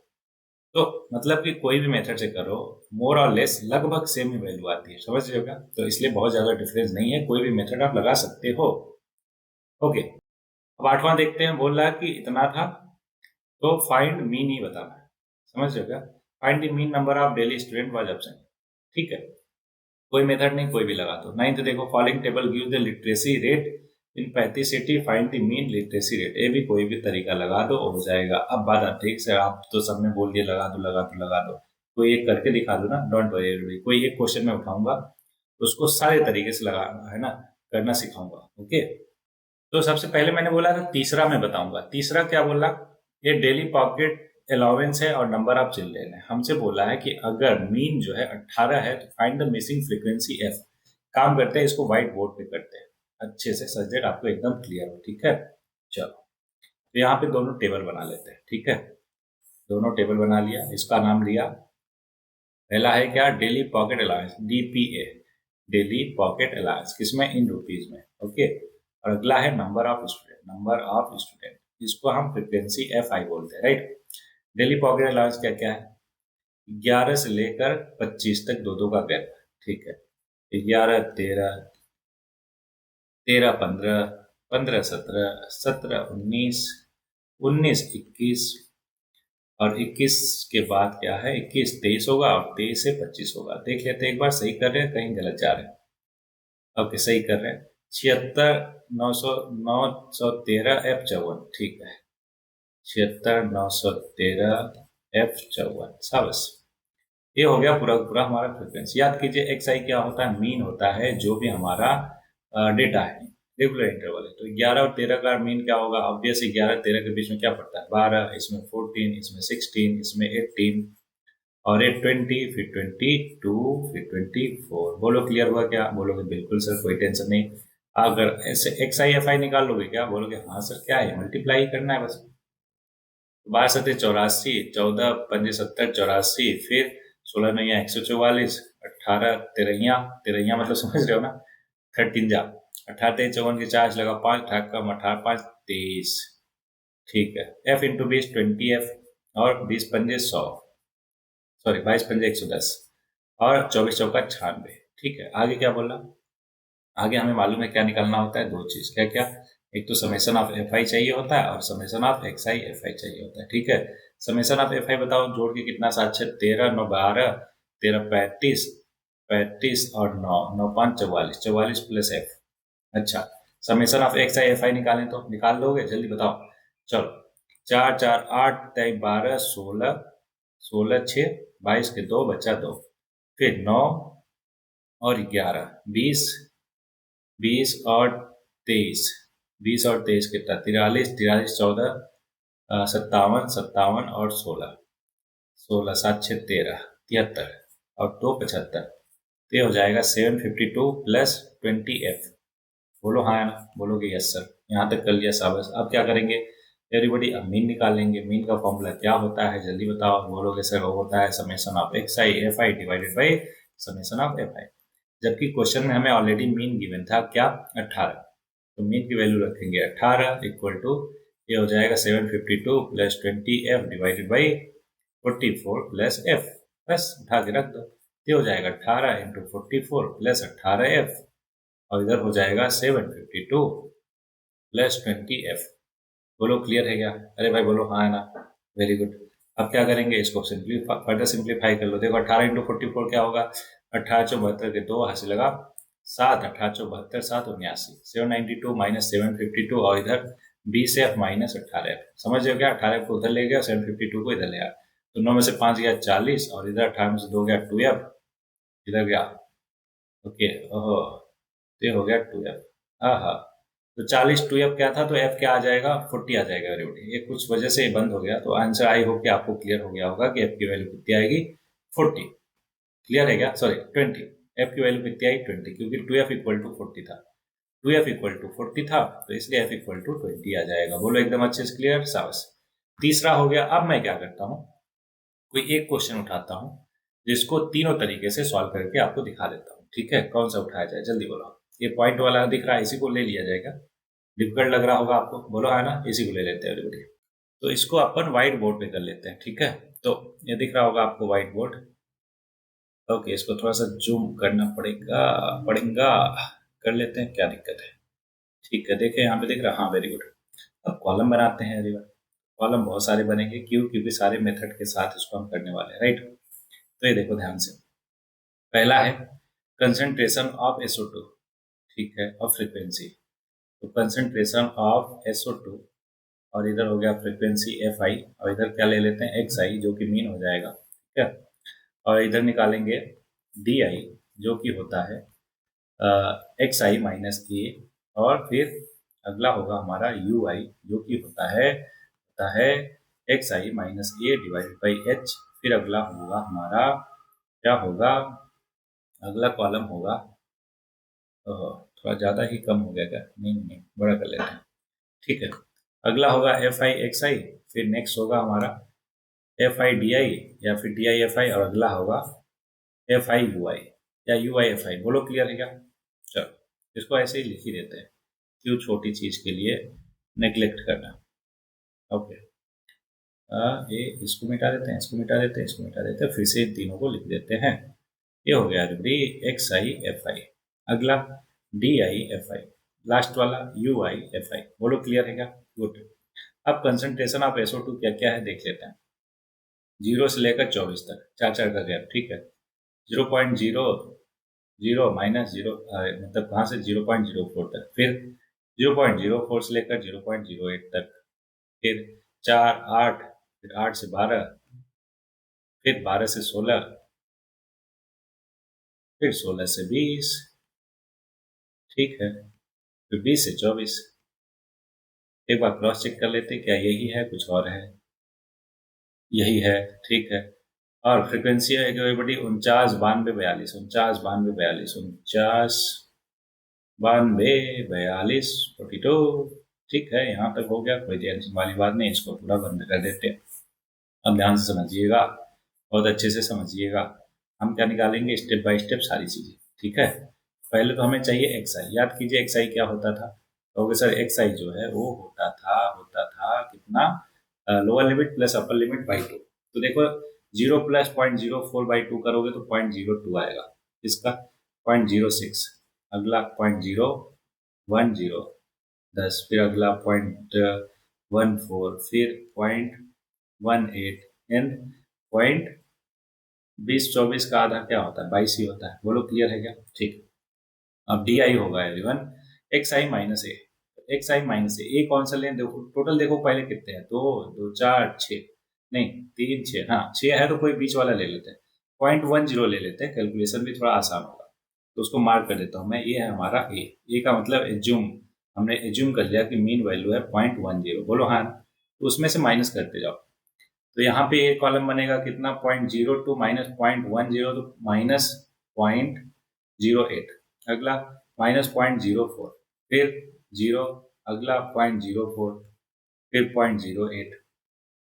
तो मतलब कि कोई भी मेथड से करो मोर और लेस लगभग सेम ही वैल्यू आती है, समझ रहे हो क्या? तो इसलिए बहुत ज्यादा डिफरेंस नहीं है, कोई भी मेथड आप लगा सकते हो। ओके, अब आठवां देखते हैं। बोल रहा है कि इतना था तो फाइंड मीन ही बताना है, समझ रहे हो क्या? Find the mean number of daily student was absent, ठीक है, कोई मेथड नहीं, कोई भी लगा दो। नाइन्थ देखो, following table give the literacy rate in 35 city, find the mean literacy rate, ये भी कोई भी तरीका लगा दो हो जाएगा। अब बात आप ठीक से, आप तो सब में बोल दिए लगा दो लगा दो लगा दो, कोई एक करके दिखा दो ना, डोंट वरी, कोई एक क्वेश्चन में उठाऊंगा उसको सारे तरीके से लगाना है ना, करना सिखाऊंगा। ओके, तो सबसे पहले मैंने बोला था तीसरा मैं बताऊंगा। तीसरा क्या बोला, ये डेली पॉकेट अलाउंस है और नंबर ऑफ चिल्ड्रेन है। हमसे बोला है कि अगर मीन जो है 18 है तो find the missing frequency F. काम करते हैं, इसको व्हाइट बोर्ड पे करते हैं अच्छे से, सब्जेक्ट आपको एकदम क्लियर हो, ठीक है। चलो, तो यहाँ पे दोनों टेबल बना लेते हैं, ठीक है। दोनों टेबल बना लिया, इसका नाम लिया, पहला है क्या, daily pocket allowance, DPA, daily pocket allowance, किसमें, इन रुपीज में, ओके। और अगला है number of student, number of student, इसको हम फ्रीक्वेंसी एफ आई बोलते हैं, राइट। डेली पॉकेट अलाउंस क्या क्या है, 11 से लेकर 25 तक दो दो का गैप, ठीक है। 11 13, 13 15, 15 17, 17 19, 19 21, और 21 के बाद क्या है, 21 23 होगा और 23 से 25 होगा। देख लेते हैं एक बार, सही कर रहे हैं कहीं गलत जा रहे हैं। ओके, सही कर रहे हैं। 76 913 F54, ठीक है। 76 913 F54, शाबाश। ये हो गया पूरा पूरा हमारा फ्रीक्वेंसी। याद कीजिए एक्स आई क्या होता है, मीन होता है जो भी हमारा डेटा है, रेगुलर इंटरवल है। तो 11 और 13 का मीन क्या होगा, ऑब्वियस 11 13 के बीच में क्या पड़ता है, 12, इसमें 14, इसमें 16, इसमें 18, और ये 20, फिर 22, फिर 24। बोलो क्लियर हुआ क्या? बोलोगे बिल्कुल सर, कोई टेंशन नहीं। अगर ऐसे एक्स आई एफ आई निकाल लोगे क्या? बोलोगे हाँ सर, क्या है, मल्टीप्लाई करना है बस। 12 84, 14 पंजे 70 84, फिर 16 नैया 144, 18 तेरहिया, तेरहिया मतलब समझ रहे हो ना, 13 जा 18 23 54 के चार्ज लगा 5, 18 कम 18 5 23, ठीक है। एफ इंटू 20 20 एफ, और 20 पंजे 100, सॉरी 22 पंजे 110, और 24 चौका 96, ठीक है। आगे क्या बोला, आगे हमें मालूम है क्या निकालना होता है, दो चीज, क्या क्या, एक तो समेशन ऑफ एफ आई चाहिए होता है और summation of X I F I चाहिए होता है, ठीक है। समेशन ऑफ एफ आई बताओ, जोड़ के कितना, 7 6 13 9 12, 13 35, 35 और 9 9 5 44, 44 प्लस एफ। अच्छा, summation of X I F I निकालें तो निकाल दोगे, जल्दी बताओ। चलो, 4 4 8 3 12 16, 16 6 22 के 2 बचा 2, फिर 9 और 11 20, 20 और 23, 20 और 23 कितना, 43, 43 14 57, 57 और 16, 16 7 6 13 73, और 2 75, तो ये हो जाएगा 752 प्लस 20 एफ। बोलो हाँ या ना, बोलोगे यस सर, यहाँ तक कर लिया, शाबाश। अब क्या करेंगे एवरीबॉडी, अब मीन निकालेंगे। मीन का फॉर्मूला क्या होता है, जल्दी बताओ। बोलोगे सर वो होता है summation of X I F I divided by summation of F I, जबकि क्वेश्चन में हमें ऑलरेडी मीन गिवन था क्या, 18। तो मीन की वैल्यू रखेंगे 18 इक्वल टू, ये हो जाएगा 752 plus 20 F divided by 44 plus F, बस उठा के रख दो। ये हो जाएगा 18 इंटू 44 प्लस 18 एफ, और इधर हो जाएगा 752 प्लस 20 एफ। बोलो क्लियर है क्या? अरे भाई बोलो हाँ है ना, वेरी गुड। अब क्या करेंगे, इसको फर्दर सिंप्लीफाई कर लो। देखो 18 इंटू 44 क्या होगा, 18 72 के 2 हासिल लगा 7, 18 72 7 79, 792 माइनस 752, और इधर 20 एफ माइनस 18 एफ। समझ रहे हो क्या, 18 को उधर ले गया, 752 को इधर ले आया, तो 9 में से 5 गया 40, और इधर 18 में से 2 गया 2 एफ, इधर गया, ओके, ओहो, तो ये हो गया 2 एफ। हाँ हाँ, तो 40 2f क्या था, तो f क्या आ जाएगा, 40 आ जाएगा एवरीबॉडी। ये कुछ वजह से बंद हो गया, तो आंसर आई होप कि आपको क्लियर हो गया होगा कि f की वैल्यू कितनी आएगी, 40। क्लियर है क्या, सॉरी 20। f की वैल्यू कितनी आई, 20, क्योंकि 2f इक्वल टू 40 था। 2f इक्वल टू 40 था, तो इसलिए f इक्वल टू 20 आ जाएगा। बोलो एकदम अच्छे से क्लियर, सावस। तीसरा हो गया। अब मैं क्या करता हूँ, कोई एक क्वेश्चन उठाता हूँ जिसको तीनों तरीके से सॉल्व करके आपको दिखा देता हूँ। ठीक है, कौन सा उठाया जाए, जल्दी बोलो। ये पॉइंट वाला दिख रहा है, इसी को ले लिया जाएगा। डिफिकल्ट लग रहा होगा आपको, बोलो है ना, इसी को ले लेते हैं एवरीबॉडी। तो इसको अपन व्हाइट बोर्ड पे कर लेते हैं। ठीक है, तो ये दिख रहा होगा आपको व्हाइट बोर्ड। ओके, इसको थोड़ा सा जूम करना पड़ेगा पड़ेगा कर लेते हैं, क्या दिक्कत है। ठीक है, देखें यहाँ पे दिख रहा है, हाँ वेरी गुड। अब कॉलम बनाते हैं एवरीवन। कॉलम बहुत सारे बनेंगे, क्यों, क्योंकि सारे मेथड के साथ इसको हम करने वाले हैं, राइट। तो ये देखो ध्यान से, पहला है कंसंट्रेशन ऑफ SO2, ठीक है, और फ्रीक्वेंसी। तो कंसंट्रेशन ऑफ SO2, और इधर हो गया फ्रीक्वेंसी Fi, और इधर क्या ले लेते हैं, Xi, जो कि मीन हो जाएगा। ठीक है, और इधर निकालेंगे Di, जो कि होता है Xi माइनस ए, और फिर अगला होगा हमारा Ui, जो कि होता है Xi minus A divided by H। फिर अगला होगा हमारा, क्या होगा, अगला कॉलम होगा, थोड़ा ज़्यादा ही कम हो गया क्या, नहीं नहीं बड़ा कर लेते हैं। ठीक है, अगला होगा Fi Xi, फिर नेक्स्ट होगा हमारा Fi Di, या फिर Di Fi, और अगला होगा Fi Ui या Ui Fi। बोलो क्लियर है क्या। चलो इसको ऐसे ही लिख ही देते हैं, क्यों छोटी चीज के लिए नेग्लेक्ट करना। ओके, ये इसको मिटा देते हैं, इसको मिटा देते हैं, इसको मिटा देते हैं, फिर से इन तीनों को लिख देते हैं। ये हो गया Xi Fi, अगला Di Fi, लास्ट वाला Ui Fi। बोलो क्लियर है क्या, गुड। अब कंसंट्रेशन ऑफ SO2 क्या क्या है देख लेते हैं। 0 से लेकर 24 तक, 4 का गैप। ठीक है, 0.00 माइनस 0, मतलब कहाँ से, 0.04 तक, फिर 0.04 से लेकर 0.08 तक, फिर 4 8, फिर 8 से 12, फिर 12 से 16, फिर 16 से 20, ठीक है, फिर 20 से 24। एक बार क्रॉस चेक कर लेते क्या यही है, कुछ और है, यही है, ठीक है। और फ्रिक्वेंसी है कि बड़ी 49 92 42, 49 92 42, 49 92 42 42। ठीक है, यहाँ तक हो गया, कोई टेंशन वाली बात नहीं, इसको पूरा बंद कर देते हैं। अब ध्यान से समझिएगा, बहुत अच्छे से समझिएगा। हम क्या निकालेंगे, स्टेप बाय स्टेप सारी चीजें। ठीक है, पहले तो हमें चाहिए एक्स आई। याद कीजिए एक्स आई क्या होता था, तो सर एक्स आई जो है वो होता था कितना, lower limit plus upper limit by 2। तो देखो 0 प्लस 0.04 बाई 2 करोगे तो 0.02 आएगा, इसका 0.06, अगला 0.010, 10, फिर अगला 0.14, फिर 0.18, एंड 20 24 का आधा क्या होता है, 22 ही होता है। बोलो क्लियर है क्या, ठीक। अब डी आई होगा एवरीवन एक्स आई माइनस ए। एक्स आई माइनस ए कौन सा लें, देखो टोटल देखो पहले कितने हैं, 2 2 4 6, नहीं 3 6, हाँ 6 है, तो कोई बीच वाला ले लेते हैं, 0.10 ले लेते हैं, कैलकुलेशन भी थोड़ा आसान होगा। तो उसको मार्क कर देता हूँ मैं, ये है हमारा ए का मतलब एज्यूम, हमने एज्यूम कर लिया कि मीन वैल्यू है 0.10। बोलो हाँ, तो उसमें से माइनस करते जाओ। तो यहाँ पे एक कॉलम बनेगा कितना, 0.02 माइनस 0.10, तो माइनस 0.08, अगला माइनस 0.04, फिर 0, अगला 0.04, फिर 0.08,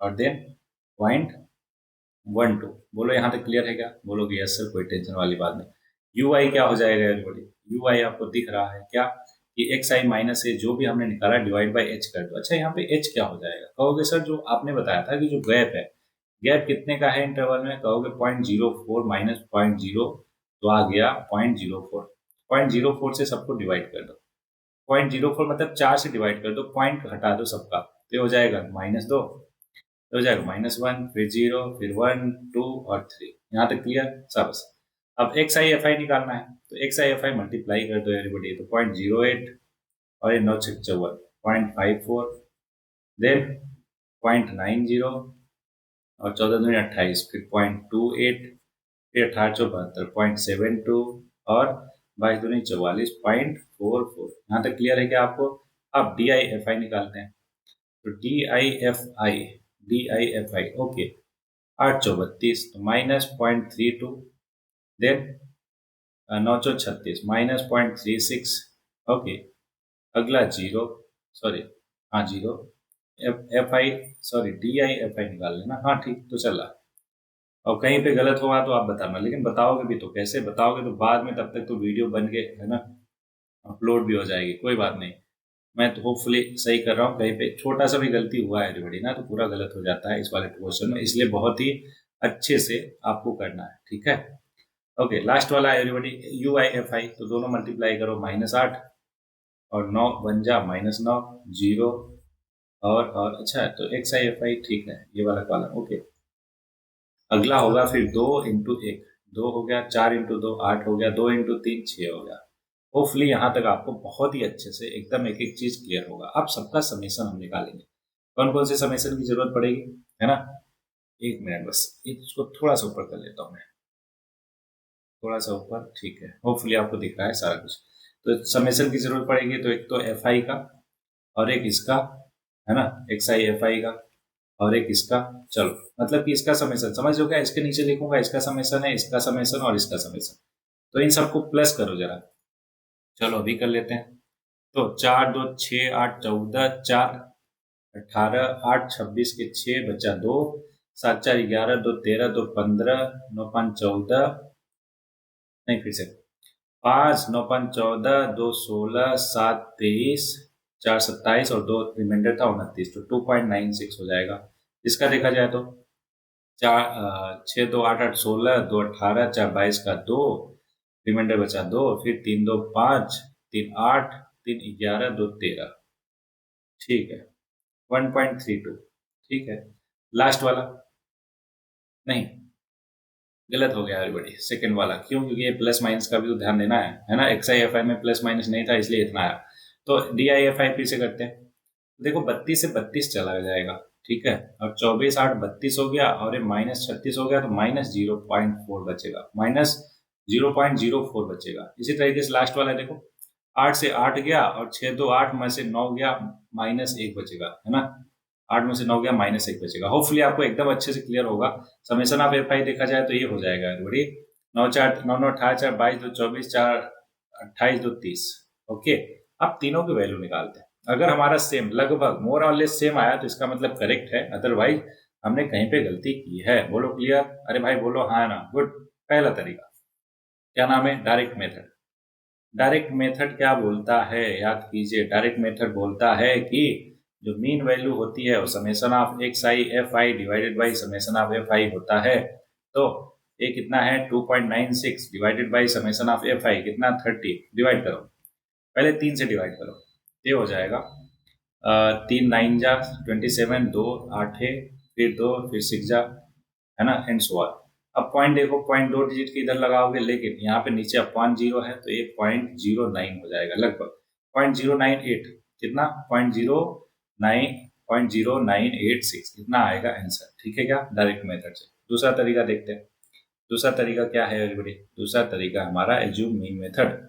और देन 0.12। बोलो यहाँ तक क्लियर है क्या, बोलोगे यस सर, कोई टेंशन वाली बात नहीं। यू आई क्या हो जाएगा एवरीबॉडी, यू आई आपको दिख रहा है क्या, कि एक्स आई माइनस ए जो भी हमने निकाला डिवाइड बाई एच कर दो। अच्छा यहाँ पे एच क्या हो जाएगा, कहोगे सर जो आपने बताया था कि जो गैप है, गैप कितने का है इंटरवल में, कहोगे 0.04 माइनस 0.0, तो आ गया 0.04। 0.04 से सबको डिवाइड कर दो, 0.04 मतलब 4 से डिवाइड कर दो, पॉइंट हटा दो सबका, तो हो जाएगा -2, तो हो जाएगा -1, फिर 0, फिर 1 2 और 3। यहाँ तक क्लियर सब। अब एक्स आई एफ आई निकालना है, तो x I F I multiply कर दो एवरीबॉडी, तो 0.08, और ये 9 6 54, 0.54, देन 0.90, और 14 दूनी 28, फिर 0.28, फिर 18 74, 0.72, और 22 दूनी 44, 0.44। यहाँ तक क्लियर है क्या आपको। अब DIFI निकालते हैं। तो DIFI ओके, 8 चौ 32 तो -0.32, देन 9 चौ 36 -0.36, ओके। अगला जीरो, सॉरी, हाँ zero, F I, sorry DIFI निकाल लेना, हाँ ठीक तो चल रहा। और कहीं पे गलत होगा तो आप बताना, लेकिन बताओगे भी तो कैसे बताओगे, तो बाद में तब तक तो वीडियो बन के है ना अपलोड भी हो जाएगी, कोई बात नहीं। मैं तो होपफुली सही कर रहा हूँ, कहीं पे छोटा सा भी गलती हुआ है एवरीबॉडी ना तो पूरा गलत हो जाता है इस वाले क्वेश्चन में, इसलिए बहुत ही अच्छे से आपको करना है, ठीक है। ओके, लास्ट वाला एवरीबॉडी UIFI, तो दोनों मल्टीप्लाई करो, -8 और 9 बन जा -9, जीरो और अच्छा है, तो XIFI ठीक है, ये वाला कॉलम ओके। अगला होगा फिर 2 × 1, 2 हो गया, 4 × 2 8 हो गया, 2 × 3 6 हो गया। होपफुली यहाँ तक आपको बहुत ही अच्छे से एकदम एक एक चीज क्लियर होगा। अब सबका समेसन हम निकालेंगे, कौन कौन से समेसन की जरूरत पड़ेगी, है ना। एक मिनट बस, इसको थोड़ा सा ऊपर कर लेता हूँ मैं, थोड़ा सा ऊपर, ठीक है। होपफुली आपको दिख रहा है सारा कुछ। तो समेसन की जरूरत पड़ेगी, तो एक तो FI का और एक इसका, है ना, XIFI का और एक इसका। चलो, मतलब कि इसका समेसन समझ लो, क्या इसके नीचे लिखूंगा, इसका समेसन है, इसका समेसन और इसका समेसन, तो इन सबको प्लस करो जरा। चलो अभी कर लेते हैं। तो 4 2 6 8 14, 4 18 8 26 के 6 बचा 2, 7 4 11, 2 13, 2 15, 9 5 14, नहीं फिर से 5 9 5 14, 2 16, 7 23, 4 27 और 2 रिमाइंडर था 29, तो 2.96 हो जाएगा। इसका देखा जाए तो 6 2 8 8 16, 2 18, 4 22 का 2, रिमाइंडर बचा 2, फिर 3 2 5, 3 8, 3 11, 2 13, ठीक है, 1.32, ठीक है। लास्ट वाला, नहीं गलत हो गया एवरीबॉडी, सेकंड वाला क्यों, क्योंकि ये प्लस माइनस का भी तो ध्यान देना है ना। XIFI में प्लस माइनस नहीं था इसलिए इतना आया। तो DIFI फिर से करते हैं। देखो 32 से 32 चला जाएगा, ठीक है, और 24 8 32 हो गया, और ये -36 हो गया, तो -0.4 बचेगा, -0.04 बचेगा। इसी तरीके से लास्ट वाला देखो, 8 से 8 गया और 6 2 8 में से 9 गया, -1 बचेगा, है ना। 8 में से 9 गया, -1 बचेगा। होपफुली आपको एकदम अच्छे से क्लियर होगा। समेसन ऑफ FI देखा जाए तो ये हो जाएगा बड़ी, 9 4 9 9 18 4 22 2 24, 4 28 2 30, ओके। अब तीनों की वैल्यू निकालते हैं। अगर हमारा सेम, लगभग मोर और लेस सेम आया तो इसका मतलब करेक्ट है, अदरवाइज हमने कहीं पे गलती की है। बोलो क्लियर, अरे भाई बोलो हाँ ना, गुड। पहला तरीका क्या नाम है, डायरेक्ट मेथड। डायरेक्ट मेथड क्या बोलता है, याद कीजिए, डायरेक्ट मेथड बोलता है कि जो मीन वैल्यू होती है वो summation of XIFI divided by summation of FI होता है। तो ये कितना है, 2.96 divided by summation of FI कितना, 30, डिवाइड करो, पहले 3 से डिवाइड करो, ये हो जाएगा 3 9 जा 27, 2 8 है, फिर 2 फिर 6 जा, है ना, एंड सो ऑन। अब पॉइंट देखो, पॉइंट 2 डिजिट के इधर लगाओगे, लेकिन यहाँ पे नीचे अपॉन 0 है तो ये 0.09 हो जाएगा, लगभग 0.098, कितना, 0.0986, इतना आएगा आंसर, ठीक है क्या, डायरेक्ट मेथड से। दूसरा तरीका देखते हैं। दूसरा तरीका क्या है एवरीबॉडी, दूसरा तरीका हमारा एज्यूम मीन मेथड।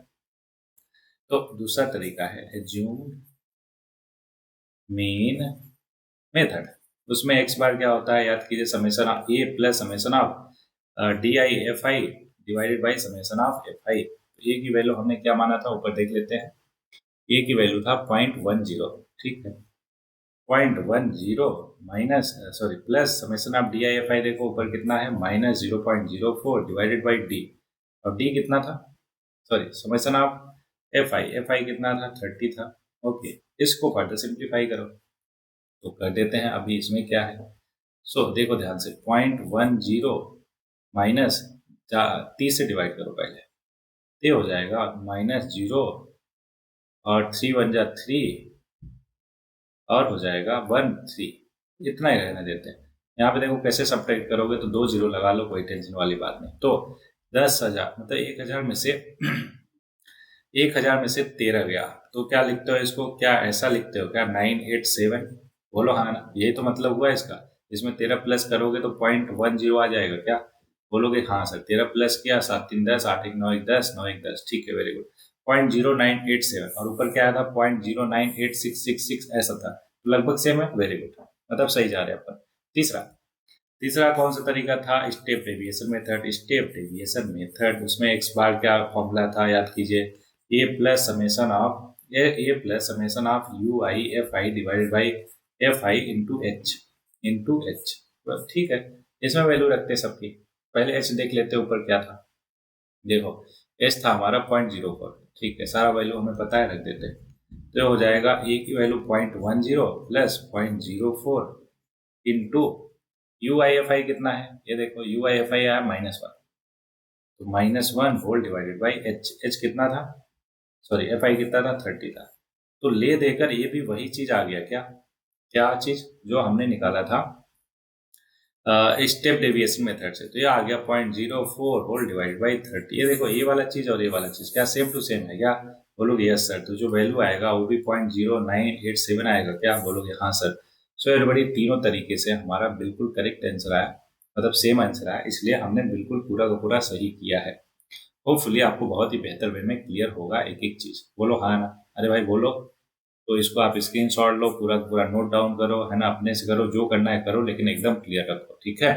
तो दूसरा तरीका है एज्यूम मीन मेथड। उसमें x बार क्या होता है, याद कीजिए, summation of A plus summation of DIFI divided by summation of FI। A की वैल्यू हमने क्या माना था, ऊपर देख लेते हैं। A की वैल्यू था 0.10, ठीक है, 0.10 minus, sorry, plus summation of DIFI देखो ऊपर कितना है, -0.04 डिवाइडेड बाई D, और D कितना था, सॉरी समेसन ऑफ FI कितना था, 30 था, ओके। इसको फर्दर सिंप्लीफाई करो, तो कर देते हैं। अभी इसमें क्या है, देखो ध्यान से, 0.10 माइनस 30 से डिवाइड करो पहले, ये हो जाएगा -0 और 3 बन जा 3 और हो जाएगा 1 3, इतना ही रहने देते हैं। यहाँ पे देखो कैसे सब्ट्रैक्ट करोगे, तो 2 0 लगा लो, कोई टेंशन वाली बात नहीं। तो 10,000 मतलब 1,000 में से 1,000 में से 13 गया, तो क्या लिखते हो इसको, क्या ऐसा लिखते हो क्या, 987, बोलो हाँ ना, यही तो मतलब हुआ इसका। इसमें 13 प्लस करोगे तो 0.10 आ जाएगा, क्या बोलोगे, हाँ सर 13 प्लस किया, 7 3 10, 8 1 9 1 10, 9 1 10, ठीक है, वेरी गुड। 0.0987 और ऊपर क्या आया था 0.098666 ऐसा था, तो लगभग सेम है। वेरी गुड, मतलब सही जा रहे हैं अपन। तीसरा तीसरा कौन सा तरीका था? Step deviation method. Step deviation method, उसमें एक्स बार क्या फॉर्मूला था याद कीजिए, a plus summation of you I F I divided by F I into h. ठीक है, इसमें वैल्यू रखते हैं सबकी। पहले एच देख लेते हैं ऊपर क्या था। देखो एच था हमारा 0.04, ठीक है, सारा वैल्यू हमें पता है, रख देते हैं। तो हो जाएगा ए की value 0.10 plus 0.04 into you I F I कितना है, ये देखो यू आई एफ आई आया -1, तो -1 whole divided by h. H कितना था, सॉरी एफ आई कितना था, 30 था। तो ले देकर ये भी वही चीज आ गया, क्या क्या चीज जो हमने निकाला था स्टेप डेविएशन मेथड से। तो ये आ गया 0.04 होल डिवाइड बाई 30। ये देखो ये वाला चीज और ये वाला चीज क्या सेम टू सेम है क्या? बोलोगे यस सर। तो जो वैल्यू आएगा वो भी 0.0987 आएगा क्या? बोलोगे हाँ सर। सो एवरीबॉडी, तीनों तरीके से हमारा बिल्कुल करेक्ट आंसर आया, मतलब सेम आंसर आया, इसलिए हमने बिल्कुल पूरा का पूरा सही किया है। होपफुली आपको बहुत ही बेहतर वे में क्लियर होगा एक एक चीज। बोलो हाँ ना, अरे भाई बोलो। तो इसको आप स्क्रीनशॉट लो, पूरा पूरा नोट डाउन करो, है ना, अपने से करो, जो करना है करो, लेकिन एकदम क्लियर रखो, ठीक है।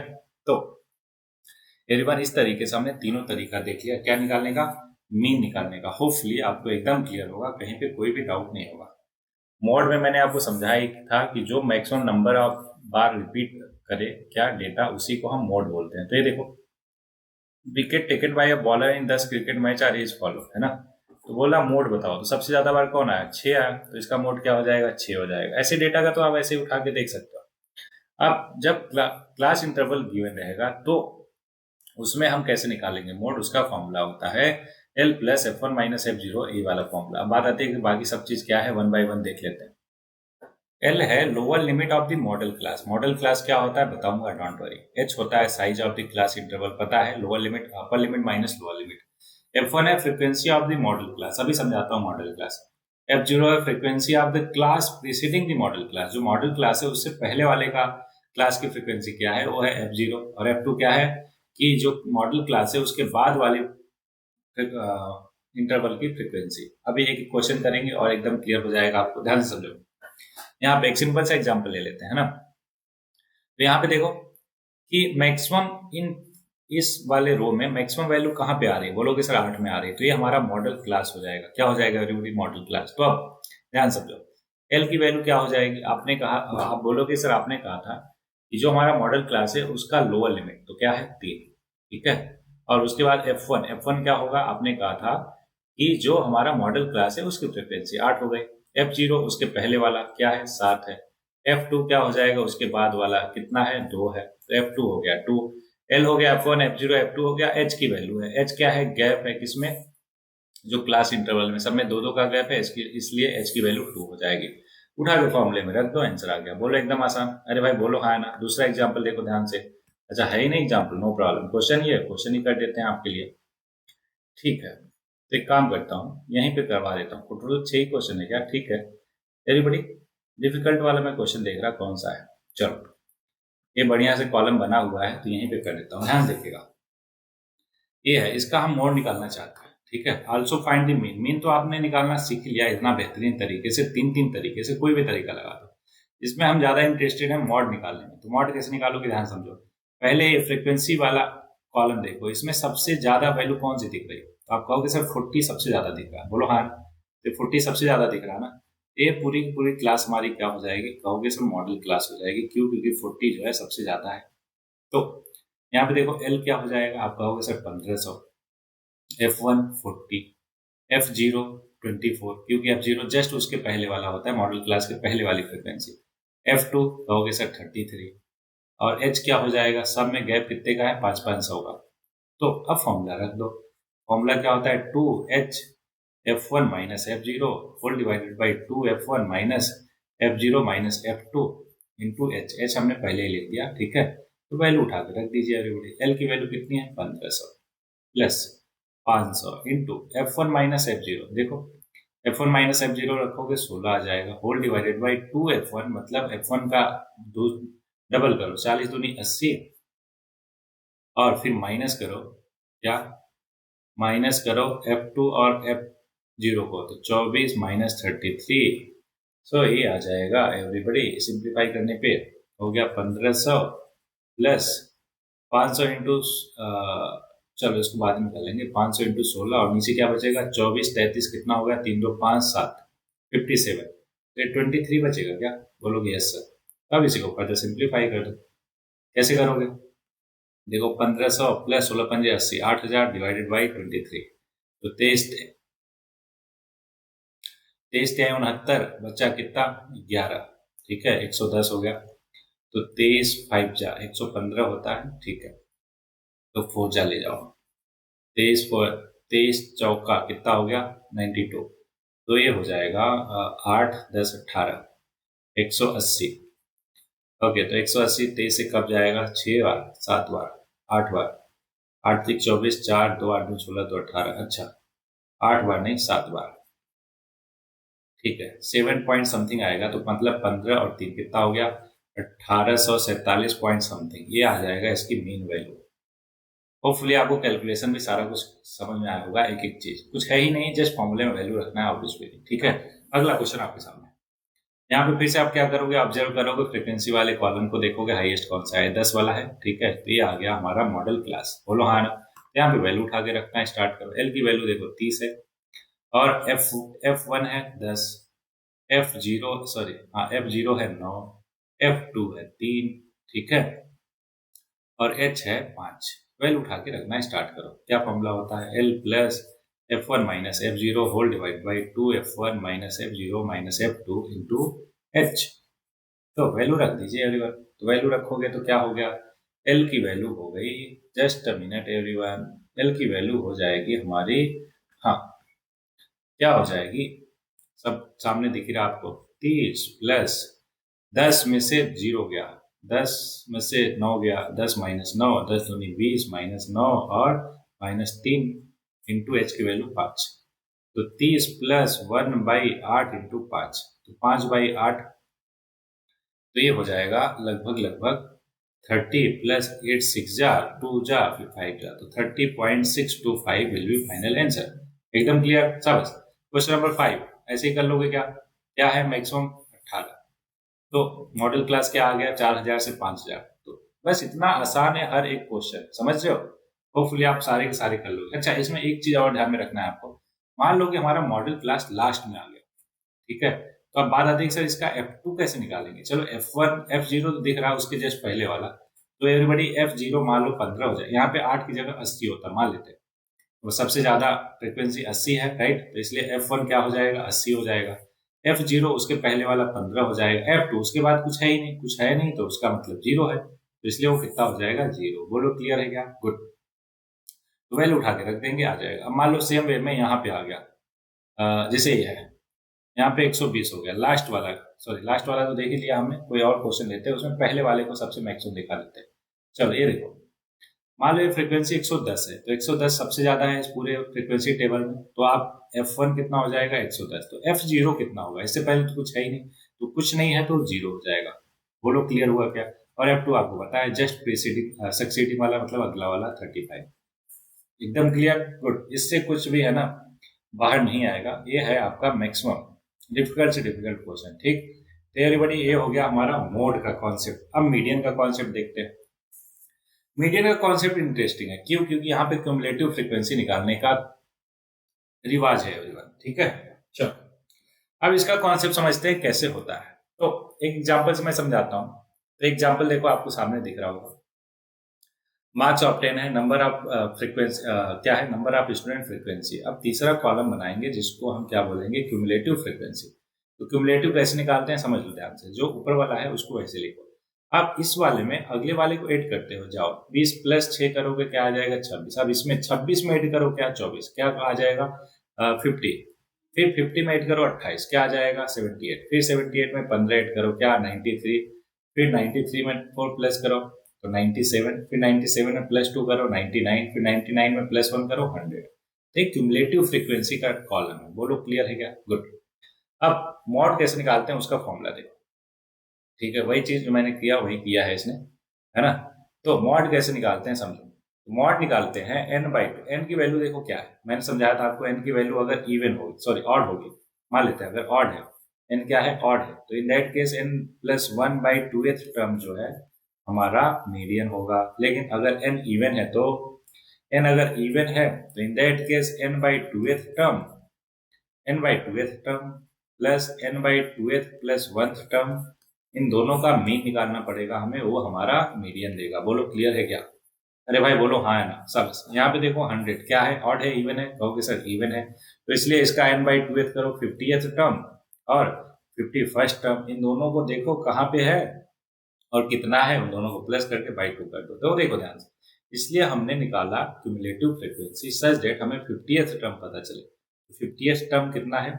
तो एवरीवन, इस तरीके से हमने तीनों तरीका देख लिया क्या निकालने का, मीन निकालने का। होपफुली आपको एकदम क्लियर होगा, कहीं पे कोई भी डाउट नहीं होगा। मोड में मैंने आपको समझाया ही था कि जो maximum number of bar repeat करे क्या डेटा, उसी को हम मोड बोलते हैं। तो ये देखो, wicket taken by a bowler in 10 cricket match are is follow, है ना। तो बोला मोड बताओ, तो सबसे ज्यादा बार कौन आया? 6 आया, तो इसका मोड क्या हो जाएगा? 6 हो जाएगा। ऐसे डेटा का तो आप ऐसे ही उठा के देख सकते हो। अब जब क्लास इंटरवल गिवन रहेगा तो उसमें हम कैसे निकालेंगे मोड? उसका फॉर्मूला होता है l plus f one minus f zero, a वाला फॉर्मूला। अब बात आती है कि बाकी सब चीज क्या है, वन बाय वन देख लेते हैं। एल है lower limit of the model class. Model class क्या होता है बताऊंगा, डोंट वरी। एच होता है size of the class interval, पता है, lower limit, upper limit minus lower limit. F1 है frequency of the model class, अभी समझाता हूँ मॉडल क्लास। F0 है frequency of the class preceding the model class, जो मॉडल क्लास है उससे पहले वाले का क्लास की फ्रीक्वेंसी क्या है, वो है F0। और F2 क्या है कि जो मॉडल क्लास है उसके बाद वाले इंटरवल की फ्रीक्वेंसी। अभी एक क्वेश्चन करेंगे और एकदम क्लियर हो जाएगा, आपको ध्यान से समझो। यहाँ पे एक सिंपल सा एग्जाम्पल ले लेते हैं ना। तो यहाँ पे देखो कि मैक्सिमम इन इस वाले रो में मैक्सिमम वैल्यू कहाँ पे आ रही है? बोलोगे सर 8 में आ रही है, तो ये हमारा मॉडल क्लास हो जाएगा। क्या हो जाएगा एवरीबॉडी? Model class. तो अब ध्यान समझो, एल की वैल्यू क्या हो जाएगी? आपने कहा, आप बोलोगे सर आपने कहा था कि जो हमारा मॉडल क्लास है उसका लोअर लिमिट तो क्या है? 3, ठीक है। और उसके बाद F1 क्या होगा? आपने कहा था कि जो हमारा मॉडल क्लास है उसकी फ्रिक्वेंसी 8 हो गई। F0 उसके पहले वाला क्या है? 7 है। F2 क्या हो जाएगा? उसके बाद वाला कितना है? 2 है, तो F2 हो गया 2। एल हो गया F1, F0, F2 हो गया। एच की वैल्यू है, एच क्या है? गैप है किसमें? जो क्लास इंटरवल में, सब में 2-2 का गैप है, इसलिए एच की वैल्यू 2 हो जाएगी। उठा के फॉर्मूले में रख दो, आंसर आ गया। बोलो एकदम आसान। अरे भाई बोलो हाँ ना। दूसरा एग्जाम्पल देखो ध्यान से। अच्छा है ही नहीं एग्जाम्पल, नो प्रॉब्लम, क्वेश्चन ही है, क्वेश्चन ही कर देते हैं आपके लिए, ठीक है। तो एक काम करता हूँ, यहीं पे करवा देता हूँ। टोटल 6 क्वेश्चन है क्या? ठीक है। एवरीबॉडी, डिफिकल्ट वाला मैं क्वेश्चन देख रहा कौन सा है। चलो, ये बढ़िया से कॉलम बना हुआ है तो यहीं पे कर देता हूँ, ध्यान देखिएगा। ये है, इसका हम मोड निकालना चाहते हैं, ठीक है। Also find the mean. Mean तो आपने निकालना सीख लिया इतना बेहतरीन तरीके से, तीन तरीके से, कोई भी तरीका लगा दो। इसमें हम ज्यादा इंटरेस्टेड हैं मॉड निकालने में। तो मॉड कैसे निकालोगे? ध्यान समझो। पहले ये फ्रीक्वेंसी वाला कॉलम देखो, इसमें सबसे ज्यादा वैल्यू कौन सी दिख रही है? तो आप कहोगे सर 40 सबसे ज्यादा दिख रहा है। बोलो हाँ, तो 40 सबसे ज्यादा दिख रहा है ना। ये पूरी की पूरी क्लास हमारी क्या हो जाएगी? कहोगे सर मॉडल क्लास हो जाएगी। क्यों? क्योंकि 40 जो है सबसे ज्यादा है। तो यहाँ पे देखो एल क्या हो जाएगा? आप कहोगे सर 1500, F1 40, F0 24, क्योंकि F0 जस्ट उसके पहले वाला होता है, मॉडल क्लास के पहले वाली फ्रिक्वेंसी। F2 कहोगे सर 33, और H क्या हो जाएगा? सब में गैप कितने का है? 500 का। तो अब फॉर्मूला रख दो। फॉर्मूला क्या होता है? 2H F1 minus F0 whole divided by 2F1 minus F0 minus F2 into h. H हमने पहले ही लिख दिया, ठीक है। तो वैल्यू उठा के रख दीजिए एवरीबॉडी। एल की वैल्यू कितनी है? 1500 plus 500 into F1 minus F0। देखो F1 माइनस F0 रखोगे 16 आ जाएगा, होल डिवाइडेड बाई 2F1, मतलब F1 का डबल करो, 40 दूनी 80, और फिर माइनस करो, क्या माइनस करो F2 और जीरो को, तो 24 माइनस 33। सो ये आ जाएगा एवरीबडी, सिंप्लीफाई करने पे हो गया 1500 प्लस 500 इंटू, चलो इसको बाद में कर लेंगे, 500 इंटू 16, और नीचे क्या बचेगा 24 33 कितना हो गया, 3 2 5 7 57, तो 23 बचेगा क्या, बोलोगे यस सर। अब इसी को फर्दर सिंप्लीफाई कर दो। कैसे करोगे, देखो 1500 प्लस 16 पंजे 80, 8000 डिवाइडेड बाई 23, तो 23 23 तिहाई 69, बच्चा कितना 11, ठीक है 110 हो गया, तो 23 5 जा 115 होता है, ठीक है, तो 4 जा ले जाओ, 23 चौका कितना हो गया 92, तो ये हो जाएगा 8 10 18 180। ओके, तो 180 23 से कब जाएगा, 6 बार 7 बार 8 बार, 8 3 24, 4 2 8 2 16 तो 18, अच्छा 8 बार नहीं 7 बार, ठीक है 7 पॉइंट समथिंग आएगा, तो मतलब 15 और 3 कितना हो गया 1847 पॉइंट समथिंग, ये आ जाएगा इसकी मीन वैल्यू। होपफुली आपको कैलकुलेशन भी सारा कुछ समझ में आया होगा, एक एक चीज कुछ है ही नहीं, जस्ट फॉर्मूले में वैल्यू रखना है ऑब्वियसली, ठीक है। अगला क्वेश्चन आपके सामने, यहाँ पे फिर से आप क्या करोगे, ऑब्जर्व करोगे, फ्रीक्वेंसी वाले कॉलम को देखोगे, हाईएस्ट कौन सा है 10 वाला है, ठीक है, तो ये आ गया हमारा मॉडल क्लास, बोलो हाँ ना। यहाँ पे वैल्यू उठा के रखना है, स्टार्ट करो। एल की वैल्यू देखो 30 है, और F1 है 10, F0 सॉरी हाँ F0 है 9, F2 है 3, ठीक है, और H है 5। वैल्यू उठा के रखना है, स्टार्ट करो। क्या फॉर्मूला होता है, L plus F1 minus F0 whole divide by 2F1 minus F0 minus F2 into H। तो वैल्यू रख दीजिए एवरीवन, तो वैल्यू रखोगे तो क्या हो गया, L की वैल्यू हो गई, just a minute everyone, L की वैल्यू हो जाएगी हमारी, हाँ क्या हो जाएगी, सब सामने दिख रहा आपको, 30 प्लस 10 में से 0 गया, 10 में से 9 गया, 10 माइनस 9, 10 दूनी 20 माइनस 9 और माइनस 3 इंटू एच की वैल्यू 5, तो 30 प्लस 1/8 इंटू 5, तो 5/8, तो ये हो जाएगा लगभग लगभग 30 प्लस 8 6 जा 2 जा फिर 5 जा, तो 30.625 विल बी फाइनल आंसर। एकदम क्लियर सब। क्वेश्चन नंबर 5 ऐसे ही कर लोगे, क्या क्या है मैक्सिमम 18, तो मॉडल क्लास क्या आ गया 4000 से 5000, तो बस इतना आसान है हर एक क्वेश्चन, समझ रहे हो। होपफुली आप सारे के सारे कर लोगे। अच्छा, इसमें एक चीज और ध्यान में रखना है आपको, मान लो कि हमारा मॉडल क्लास लास्ट में आ गया, ठीक है, तो अब बात आती है सर इसका F2 कैसे निकालेंगे। चलो F1 F0 तो दिख रहा है उसके जस्ट पहले वाला, तो एवरीबडी F0 मान लो 15 हो जाए, यहाँ पे 8 की जगह 80 होता है मान लेते हैं, वो सबसे ज्यादा फ्रिक्वेंसी 80 है राइट, तो इसलिए F1 क्या हो जाएगा 80 हो जाएगा, F0 उसके पहले वाला 15 हो जाएगा, F2 उसके बाद कुछ है ही नहीं, कुछ है नहीं तो उसका मतलब 0 है, तो इसलिए वो कितना हो जाएगा 0। बोलो क्लियर है क्या, गुड। तो वैल्यू उठा के रख देंगे, आ जाएगा। अब मान लो सेम वे में यहाँ पे आ गया, जैसे ये है, यहाँ पे 120 हो गया, लास्ट वाला, सॉरी लास्ट वाला तो देख ही लिया हमने, कोई और क्वेश्चन लेते हैं उसमें पहले वाले को सबसे मैक्सिमम दिखा देते हैं। चलो ये देखो, मान लो ये फ्रीक्वेंसी 110 है, तो 110 सबसे ज्यादा है इस पूरे फ्रीक्वेंसी टेबल में, तो आप F1 कितना हो जाएगा 110, तो F0 कितना होगा, इससे पहले तो कुछ है ही नहीं, तो कुछ नहीं है तो 0 हो जाएगा। बोलो क्लियर हुआ क्या। और F2 आपको पता है जस्ट प्रीसीडिंग सक्सीडिंग वाला मतलब अगला वाला 35। एकदम क्लियर, गुड। इससे कुछ भी है ना बाहर नहीं आएगा, ये है आपका मैक्सिमम डिफिकल्ट से डिफिकल्ट क्वेश्चन, ठीक। तो एवरीबॉडी ये हो गया हमारा मोड का कॉन्सेप्ट। अब मीडियन का कॉन्सेप्ट देखते हैं। मीडियन का कॉन्सेप्ट इंटरेस्टिंग है, क्यों, क्योंकि यहाँ पे क्यूमुलेटिव फ्रीक्वेंसी निकालने का रिवाज है एवरीवन, ठीक है। चलो अब इसका कॉन्सेप्ट समझते हैं कैसे होता है। तो एक एग्जाम्पल से मैं समझाता हूँ। तो एग्जाम्पल देखो आपको सामने दिख रहा होगा, मार्क्स ऑब्टेन है, नंबर ऑफ फ्रीक्वेंसी क्या है, नंबर ऑफ स्टूडेंट फ्रीक्वेंसी। अब तीसरा कॉलम बनाएंगे जिसको हम क्या बोलेंगे, क्यूमुलेटिव फ्रीक्वेंसी। तो क्यूमुलेटिव कैसे निकालते हैं समझ लो ध्यान से, जो ऊपर वाला है उसको वैसे लिखो। आप इस वाले में अगले वाले को ऐड करते हो जाओ, 20 प्लस 6 करोगे क्या आ जाएगा 26। अब इसमें 26 में ऐड करो क्या 24, क्या आ जाएगा 50। फिर 50 में ऐड करो 28, क्या आ जाएगा 78। फिर 78 में 15 ऐड करो क्या 93। फिर 93 में 4 प्लस करो तो 97। फिर 97 में प्लस 2 करो 99। फिर 99 में प्लस 1 करो 100। एक क्यूमुलेटिव फ्रीक्वेंसी का कॉलम है। बोलो क्लियर है क्या, गुड। अब मॉड कैसे निकालते हैं उसका फॉर्मूला देखो, ठीक है, वही चीज जो मैंने किया वही किया है इसने, है ना। तो मॉड कैसे निकालते हैं समझो। मॉड निकालते हैं n/2। n की वैल्यू देखो क्या है, मैंने समझाया था आपको, n की वैल्यू अगर इवन होगी, सॉरी ऑड होगी, मान लेते हैं अगर ऑड है, n क्या है, ऑड है, तो in that case n+1/2th term जो है हमारा मीडियन होगा। लेकिन अगर n इवन है तो n अगर इवन है तो in that case n/2th term plus n/2th plus 1th term, इन दोनों का मीन निकालना पड़ेगा हमें, वो हमारा मीडियन देगा। बोलो क्लियर है क्या? अरे भाई बोलो हाँ है ना सब। यहाँ पे देखो 100 क्या है, ऑड है इवन है, कहोगे सर इवन है, तो इसलिए इसका n/2th करो 50th टर्म और 51st टर्म, इन दोनों को देखो कहाँ पे है और कितना है, उन दोनों को प्लस करके बाई 2 कर दो। तो देखो ध्यान से, इसलिए हमने निकाला क्यूमुलेटिव फ्रीक्वेंसी सच दैट हमें 50th टर्म पता चले। 50th टर्म कितना है,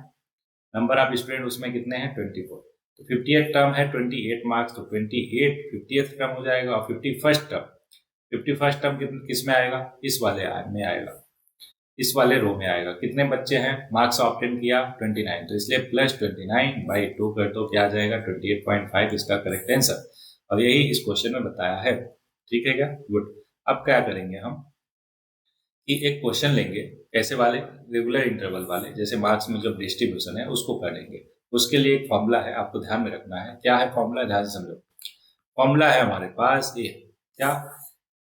नंबर ऑफ स्टूडेंट उसमें कितने हैं, 24, तो 50th टर्म है 28 मार्क्स, तो 28 50th टर्म हो जाएगा। और 51st टर्म किस में आएगा, इस वाले में आएगा, इस वाले रो में आएगा। कितने बच्चे हैं, मार्क्स ऑब्टेन किया 29, तो इसलिए +29/2 कर दो, क्या आ जाएगा 28.5 इसका करेक्ट आंसर। और यही इस क्वेश्चन में बताया है। ठीक है क्या, गुड। अब क्या करेंगे हम कि एक क्वेश्चन लेंगे ऐसे वाले रेगुलर इंटरवल वाले, जैसे मार्क्स में जो डिस्ट्रीब्यूशन है उसको करेंगे। उसके लिए एक फॉर्मूला है, आपको ध्यान में रखना है। क्या है फॉर्मूला, ध्यान से समझो। फॉर्मूला है हमारे पास ये, क्या,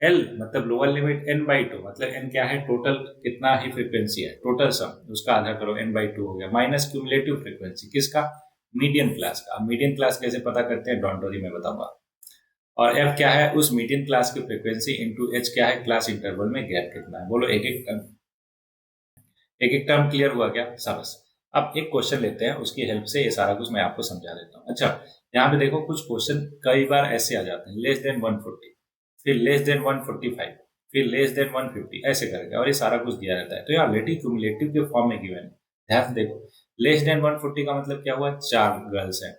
एल मतलब लोअर लिमिट n/2, मतलब n क्या है, टोटल कितना ही फ्रीक्वेंसी है, टोटल सम, उसका आधा करो n/2 हो गया, माइनस क्यूमुलेटिव फ्रीक्वेंसी किसका, मीडियन क्लास का। मीडियन क्लास कैसे पता करते हैं, डोंट वरी मैं बताऊंगा। और f क्या है, उस मीडियन क्लास की फ्रीक्वेंसी इंटू h क्या है, क्लास इंटरवल में गैप कितना है। बोलो एक एक टर्म क्लियर हुआ क्या, सबस। अब एक क्वेश्चन लेते हैं, उसकी हेल्प से ये सारा कुछ मैं आपको समझा देता हूँ। अच्छा, यहाँ पे देखो कुछ क्वेश्चन कई बार ऐसे आ जाते हैं, लेस देन 140, फिर लेस देन 145, फिर लेस देन 150, ऐसे करके, और ये सारा कुछ दिया रहता है। तो ये ऑलरेडी क्यूमुलेटिव के फॉर्म में गिवन है। ध्यान से देखो, लेस देन 140 का मतलब क्या हुआ, 4 गर्ल्स हैं,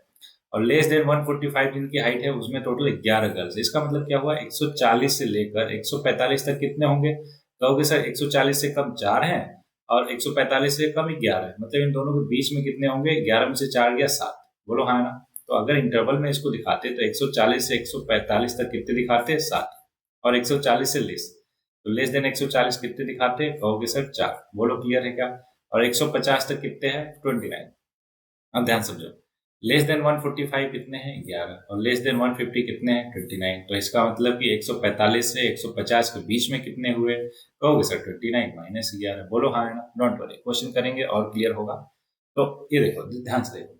और लेस देन 145 जिनकी हाइट है उसमें टोटल 11 गर्ल्स है। इसका मतलब क्या हुआ, 140 से लेकर 145 तक कितने होंगे, कहोगे सर 140 से कम 4 हैं और 145 से कम 11 है, मतलब इन दोनों के बीच में कितने होंगे, 11 में से 4 गया 7। बोलो हाँ ना। तो अगर इंटरवल में इसको दिखाते तो 140 से 145 तक कितने दिखाते, 7, और 140 से लेस, तो लेस देन 140 कितने दिखाते, कहोगे सर 4। बोलो क्लियर है क्या? और 150 तक कितने हैं, 29। अब ध्यान समझो, लेस देन 145 कितने हैं, 11, और लेस देन 150 कितने हैं, 29। तो इसका मतलब कि 145 से 150 के बीच में कितने हुए, कहोगे सर 29 माइनस 11। बोलो हाँ है ना, डोंट वरी, क्वेश्चन करेंगे और क्लियर होगा। तो ये देखो ध्यान से देखो,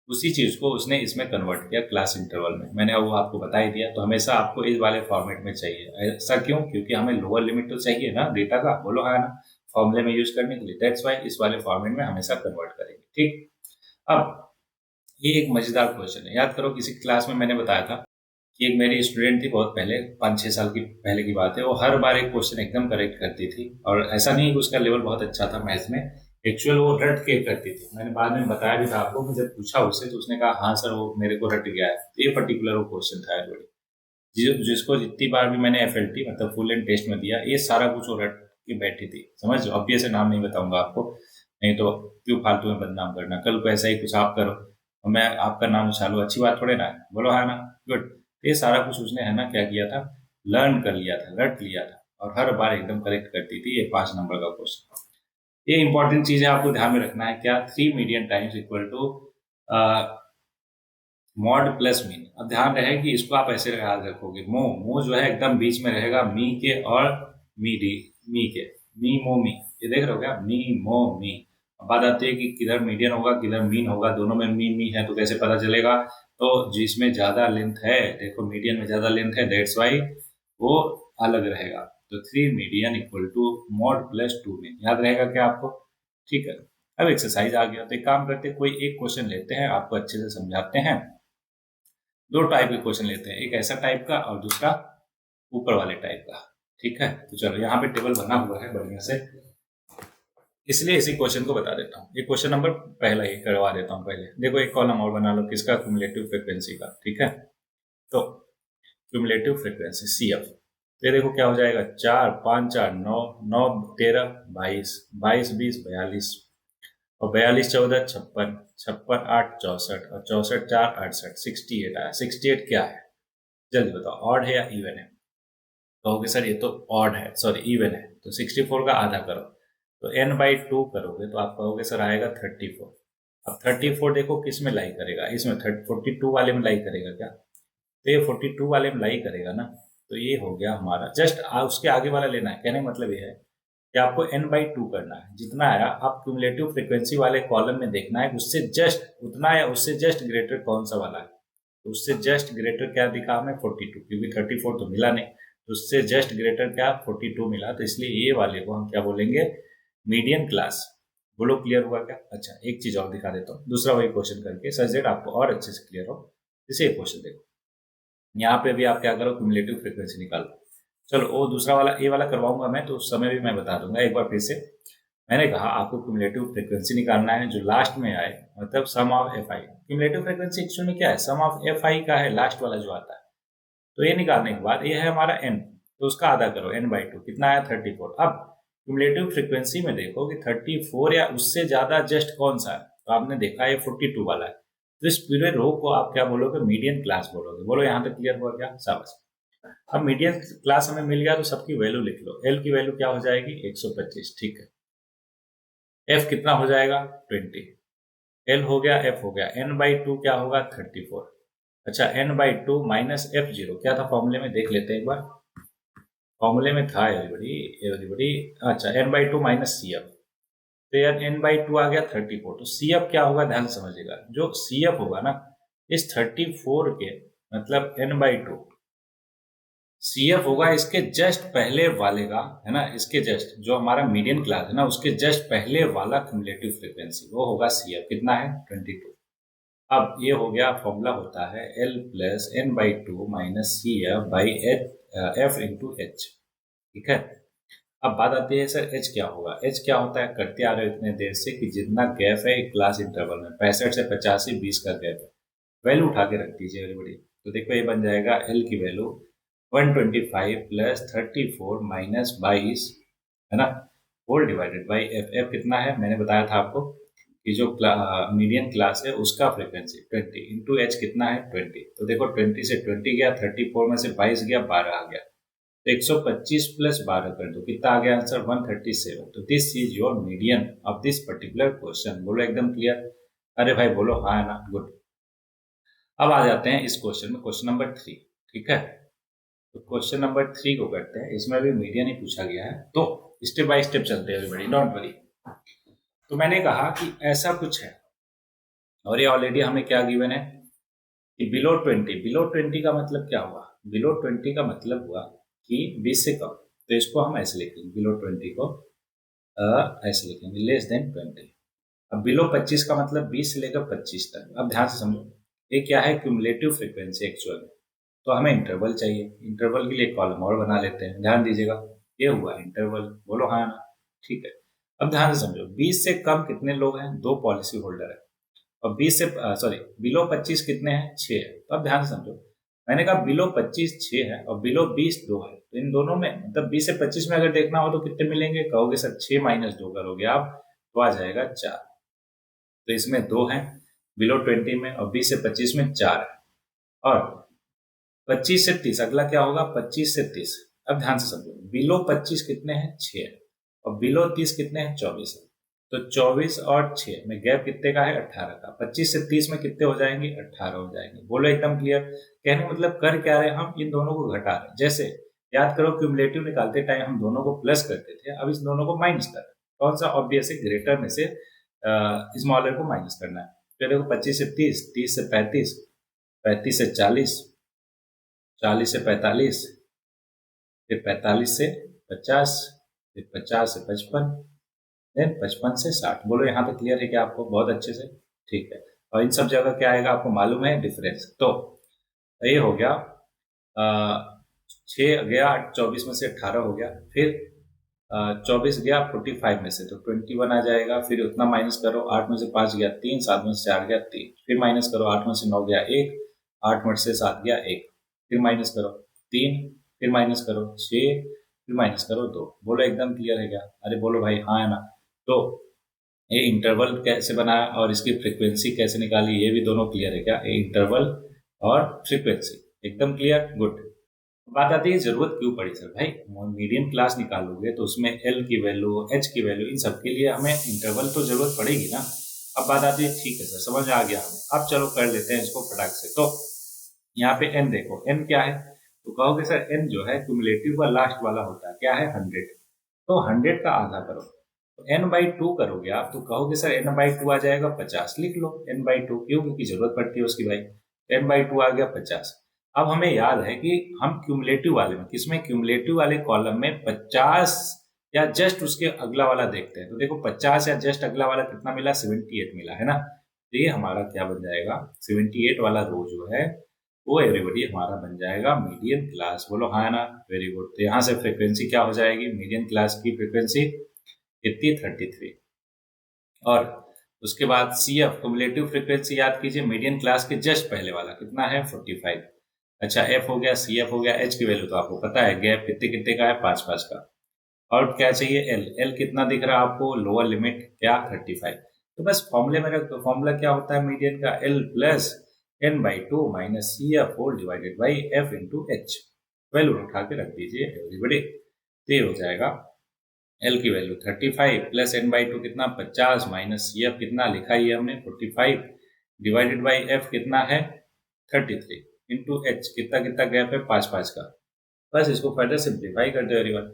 उसी चीज को उसने इसमें कन्वर्ट किया क्लास इंटरवल में, मैंने वो आपको बता ही दिया। तो हमेशा आपको इस वाले फॉर्मेट में चाहिए, ऐसा क्यों, क्योंकि हमें लोअर लिमिट तो चाहिए ना डेटा का। बोलो हाँ ना, फॉर्मूले में यूज करने के लिए, दैट्स वाई इस वाले फॉर्मेट में हमेशा कन्वर्ट करेंगे। ठीक, अब ये एक मजेदार क्वेश्चन है, याद करो किसी क्लास में मैंने बताया था कि एक मेरी स्टूडेंट थी, बहुत पहले 5-6 साल की पहले की बात है, वो हर बार एक क्वेश्चन एकदम करेक्ट करती थी, और ऐसा नहीं कि उसका लेवल बहुत अच्छा था मैथ्स में, एक्चुअल वो रट के करती थी। मैंने बाद में बताया भी था आपको कि जब पूछा उससे तो उसने कहा हाँ सर वो मेरे को रट गया है। तो ये पर्टिकुलर वो क्वेश्चन था जिसको जितनी बार भी मैंने FLT मतलब फुल एंड टेस्ट में दिया, ये सारा कुछ वो रट के बैठी थी, समझ लो। अब ये से नाम नहीं बताऊंगा आपको, नहीं तो क्यों फालतू में बदनाम करना, कल को ऐसा ही कुछ आप करो और मैं आपका नाम उछालू, अच्छी बात थोड़े ना है। बोलो हाँ ना, गुड। ये सारा कुछ उसने है ना क्या किया था, लर्न कर लिया था, रट लिया था, और हर बार एकदम करेक्ट करती थी। ये 5 नंबर का क्वेश्चन, ये इंपॉर्टेंट चीज है, आपको ध्यान में रखना है। क्या, 3 median times equal to mode plus mean. अब ध्यान रहे कि इसको आप ऐसे याद रखोगे, मो मो जो है एकदम बीच में रहेगा मी के और मी डी, मी के, मी मो मी, ये देख रहे हो क्या, मी मो मी। अब बात आती है कि किधर मीडियन होगा किधर मीन होगा, दोनों में मी मी है, तो कैसे पता चलेगा। तो जिसमें ज्यादा लेंथ है, देखो मीडियन में ज्यादा लेंथ है, दैट्स वाई वो अलग रहेगा। तो 3 median equal to mode plus 2 mean, याद रहेगा क्या आपको? ठीक है, अब एक्सरसाइज आ गया, तो एक काम करते हैं, कोई एक क्वेश्चन लेते हैं, आपको अच्छे से समझाते हैं। 2 टाइप के क्वेश्चन लेते हैं, एक ऐसा टाइप का और दूसरा ऊपर वाले टाइप का। ठीक है, तो चलो यहाँ पे टेबल बना हुआ है बढ़िया से, इसलिए इसी क्वेश्चन को बता देता हूँ। ये क्वेश्चन नंबर पहला ही करवा देता हूँ पहले। देखो एक कॉलम और बना लो, किसका, क्यूमुलेटिव फ्रीक्वेंसी का। ठीक है, तो क्यूमुलेटिव फ्रीक्वेंसी CF, तो ये देखो क्या हो जाएगा, 4 5 4 9 9 13 22 22 20 42, और 42 14 56, 56 8 64, और 64 4 68, 68 आया। 68 क्या है, जल्दी बताओ, ऑड है या इवन है? कहोगे सर ये तो ऑड है, सॉरी इवन है, तो 64 का आधा करो, तो n/2 करोगे तो आप कहोगे सर आएगा 34। अब 34 देखो किस में लाई करेगा, इसमें 42 वाले में लाई करेगा क्या, तो ये 42 वाले में लाई करेगा ना, तो ये हो गया हमारा जस्ट उसके आगे वाला लेना है। कहने का मतलब ये है कि आपको n/2 करना है, जितना आया आप क्यूमुलेटिव फ्रीक्वेंसी वाले कॉलम में देखना है उससे जस्ट उतना या उससे जस्ट ग्रेटर कौन सा वाला है, तो उससे जस्ट ग्रेटर क्या दिखा हमें 42, क्योंकि 34 तो मिला नहीं, तो उससे जस्ट ग्रेटर क्या 42 मिला, तो इसलिए ये वाले को हम क्या बोलेंगे, मीडियन क्लास। बोलो क्लियर हुआ क्या। अच्छा एक चीज और दिखा देता हूँ, दूसरा वही क्वेश्चन करके सच दैट आपको और अच्छे से क्लियर हो। जैसे एक क्वेश्चन देखो, यहाँ पे भी आप क्या करो, क्यूमुलेटिव फ्रीक्वेंसी निकालो। चलो वो दूसरा वाला ए वाला करवाऊंगा मैं, तो उस समय भी मैं बता दूंगा एक बार फिर से। मैंने कहा आपको क्यूमुलेटिव फ्रीक्वेंसी निकालना है जो लास्ट में आए, मतलब sum of F i. Cumulative frequency actual में क्या है, सम ऑफ एफ आई का है, लास्ट वाला जो आता है। तो ये निकालने के बाद ये है हमारा एन, तो उसका आधा करो, n/2 कितना आया 34। अब क्यूमुलेटिव फ्रीक्वेंसी में देखो कि 34 या उससे ज्यादा जस्ट कौन सा है, तो आपने देखा ये 42 वाला है, तो इस पूरे रो को आप क्या बोलोगे, मीडियन क्लास बोलोगे। बोलो यहाँ तक क्लियर हुआ क्या, शाबाश। अब मीडियन क्लास हमें मिल गया तो सबकी वैल्यू लिख लो। एल की वैल्यू क्या हो जाएगी 125, ठीक है। एफ कितना हो जाएगा 20, एल हो गया, एफ हो गया, n/2 क्या होगा 34। अच्छा n/2 माइनस f0 क्या था फॉर्मूले में, देख लेते हैं एक बार। फॉर्मूले में था एवरीबडी एवरीबडी, अच्छा n/2 माइनस सी एफ, तो यार n/2 आ गया 34, तो सी एफ क्या होगा ध्यान से समझिएगा, जो सी एफ होगा ना इस 34 के, मतलब n/2 सी एफ होगा इसके जस्ट पहले वाले का, है ना, इसके जस्ट जो हमारा मीडियन क्लास है ना उसके जस्ट पहले वाला क्यूमुलेटिव फ्रीक्वेंसी वो होगा सी एफ, कितना है 22। अब ये हो गया, फॉर्मूला होता है L plus n/2 minus c f by f into h, ठीक है। अब बात आती है सर एच क्या होगा, एच क्या होता है, करते आ रहे हो इतने देर से कि जितना गैप है एक क्लास इंटरवल में 65 से 85 20 का गैप है, वैल्यू उठा के रख दीजिए एवरीबडी। तो देखो ये बन जाएगा एल की वैल्यू 125 प्लस 34 माइनस 22, है ना, whole divided by f. F कितना है मैंने बताया था आपको कि जो मीडियन क्लास है उसका फ्रीक्वेंसी 20 इंटू एच कितना है 20। तो देखो 20 से 20 गया, 34 में से 22 गया, 12 आ गया, तो 125 प्लस 12 कर दो, कितना आ गया आंसर 137। तो this is your median of this particular question. बोलो एकदम क्लियर, अरे भाई बोलो हाँ है ना, गुड। अब आ जाते हैं इस क्वेश्चन में, क्वेश्चन नंबर 3, ठीक है। तो क्वेश्चन नंबर 3 को करते हैं, इसमें भी मीडियन ही पूछा गया है, तो स्टेप बाय स्टेप चलते हैं एवरीबॉडी, डोंट वरी। तो मैंने कहा कि ऐसा कुछ है, और ये ऑलरेडी हमें क्या गिवन है कि बिलो 20। बिलो 20 का मतलब क्या हुआ, बिलो 20 का मतलब हुआ कि 20 से कम, तो इसको हम ऐसे लिखेंगे, बिलो 20 को ऐसे लिखेंगे, लेस देन 20। अब बिलो 25 का मतलब 20 से लेकर 25 तक। अब ध्यान से समझो, ये क्या है, क्यूमुलेटिव फ्रीक्वेंसी एक्चुअल, तो हमें इंटरवल चाहिए, इंटरवल के लिए कॉलम और बना लेते हैं, ध्यान दीजिएगा, ये हुआ इंटरवल। बोलो हाँ ना, ठीक है। अब ध्यान से समझो, 20 से कम कितने लोग हैं, 2 पॉलिसी होल्डर है, और 20 से सॉरी बिलो 25 कितने हैं, 6 है। तो अब ध्यान से समझो, मैंने कहा बिलो 25 6 है और बिलो 20 2 है, तो इन दोनों में मतलब 20 से 25 में अगर देखना हो तो कितने मिलेंगे, कहोगे सर 6 माइनस 2 करोगे आप तो आ जाएगा 4। तो इसमें 2 है बिलो 20 में, और 20 से 25 में 4 है, और 25 से 30 अगला क्या होगा, 25 से 30। अब ध्यान से समझो, बिलो 25 कितने हैं 6 है, और बिलो 30 कितने हैं 24 है, तो 24 और 6 में गैप कितने का है 18 का, 25 से 30 में कितने हो जाएंगे 18 हो जाएंगे। बोलो एकदम क्लियर। कहने मतलब कर क्या रहे हम, इन दोनों को घटा रहे, जैसे याद करो क्यूमुलेटिव निकालते टाइम हम दोनों को प्लस करते थे, अब इस दोनों को माइनस कर रहे हैं, कौन सा, ऑब्वियस ग्रेटर में से स्मॉलर को माइनस करना है। तो देखो 25 से 30, 30 से 35, 35 से 40, 40 से 45, फिर 45 से 50, फिर 50 से 55, देन 55 से 60। बोलो यहाँ तक क्लियर है क्या आपको, बहुत अच्छे से, ठीक है। और इन सब जगह क्या आएगा आपको मालूम है डिफरेंस। तो ये हो गया 6 गया 24 में से 18 हो गया, फिर 24 गया 45 में से, तो 21 आ जाएगा, फिर उतना माइनस करो, 8 में से 5 गया 3, 7 में से 4 गया 3, फिर माइनस करो, 8 में से 9 गया 1, 8 में से 7 गया 1, फिर माइनस करो 3, फिर माइनस करो 6, फिर माइनस करो 2। बोलो एकदम क्लियर है क्या, अरे बोलो भाई हाँ है ना। तो ये इंटरवल कैसे बनाया और इसकी फ्रीक्वेंसी कैसे निकाली, ये भी दोनों क्लियर है क्या, ये इंटरवल और फ्रीक्वेंसी एकदम क्लियर, गुड। बात आती है जरूरत क्यों पड़ी सर भाई, मीडियन क्लास निकालोगे तो उसमें एल की वैल्यू, एच की वैल्यू, इन सब के लिए हमें इंटरवल तो जरूरत पड़ेगी ना। अब बात आती है, ठीक है सर समझ आ गया हमें, अब चलो कर लेते हैं इसको फटाक से। तो यहाँ पे एन देखो, एन क्या है, तो कहोगे सर एन जो है क्यूमुलेटिव का लास्ट वाला होता है, क्या है 100, तो 100 का आधा करो, तो एन बाई टू करोगे आप, तो कहोगे सर एन बाई टू आ जाएगा 50, लिख लो एन बाई टू, क्यों, क्योंकि जरूरत पड़ती है उसकी भाई। एन बाई टू आ गया 50। अब हमें याद है कि हम क्यूमुलेटिव वाले में, किसमें, क्यूमुलेटिव वाले कॉलम में 50 या जस्ट उसके अगला वाला देखते हैं, तो देखो 50 या जस्ट अगला वाला कितना मिला, 78 मिला है ना। तो ये हमारा क्या बन जाएगा, 78 वाला रो जो है वो एवरीबॉडी हमारा बन जाएगा मीडियन क्लास, बोलो हाँ ना, वेरी गुड। तो यहाँ से फ्रीक्वेंसी क्या हो जाएगी, मीडियन क्लास की फ्रीक्वेंसी कितनी, 33। और उसके बाद सी एफ क्युमुलेटिव फ्रीक्वेंसी याद कीजिए, मीडियन क्लास के जस्ट पहले वाला कितना है, 45। अच्छा एफ हो गया, सी एफ हो गया, एच की वैल्यू तो आपको पता है, गैप कितने कितने का है, 5-5 का। और क्या चाहिए, एल, एल कितना दिख रहा है आपको, लोअर लिमिट क्या, 35। तो बस फॉर्मूले में रख दो, फॉर्मूला क्या होता है मीडियन का, l plus n by two minus c f whole divided by f into h. Value उठा के रख दीजिए एवरीबडी, तो ये हो जाएगा एल की value 35 plus n by two कितना, 50 माइनस सी एफ कितना लिखा ही है हमने 45 डिवाइडेड बाई एफ कितना है 33 इंटू एच, कितना कितना गैप है, 5-5 का। बस इसको फर्दर सिंप्लीफाई कर दो एवरीवन।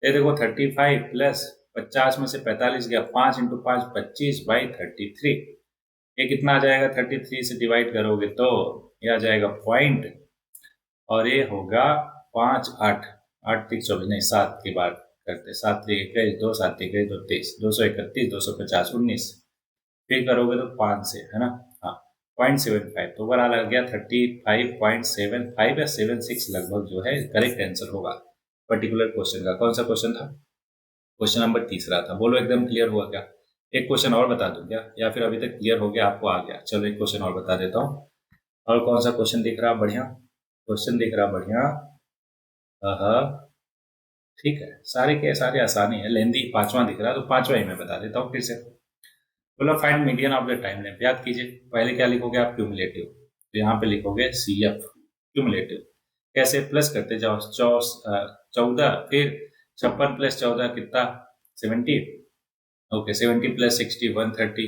ये देखो 35 प्लस 50 में से 45 गया, 5 इंटू 5 25 बाई 33, ये कितना आ जाएगा, 33 से डिवाइड करोगे तो ये आ जाएगा पॉइंट, और ये होगा 5 8 8 3 24, नहीं 7 की बात करते, 7 3 21 2 7 3 21 2 23 231 250 19, फिर करोगे तो 5 से है ना, हाँ 0.75, तो ओवरऑल आ गया 35.75 या 76 लगभग जो है करेक्ट आंसर होगा पर्टिकुलर क्वेश्चन का। कौन सा क्वेश्चन था, क्वेश्चन नंबर तीसरा था। बोलो एकदम क्लियर हुआ क्या, एक क्वेश्चन और बता दूं क्या, या फिर अभी तक क्लियर हो गया आपको, आ गया, चलो एक क्वेश्चन और बता देता हूँ। और कौन सा क्वेश्चन दिख रहा बढ़िया, क्वेश्चन दिख रहा बढ़िया, हाँ ठीक है, सारे के सारे आसानी है, लेंदी पांचवा दिख रहा है, तो पांचवा ही मैं बता देता हूँ फिर से। बोला find median of the time length, याद कीजिए पहले क्या लिखोगे आप, क्यूमुलेटिव, तो यहाँ पे लिखोगे सी एफ क्यूमुलेटिव, कैसे, प्लस करते जाओ, 14 फिर 56 प्लस 14 कितना, 70, ओके 70 प्लस 60 130,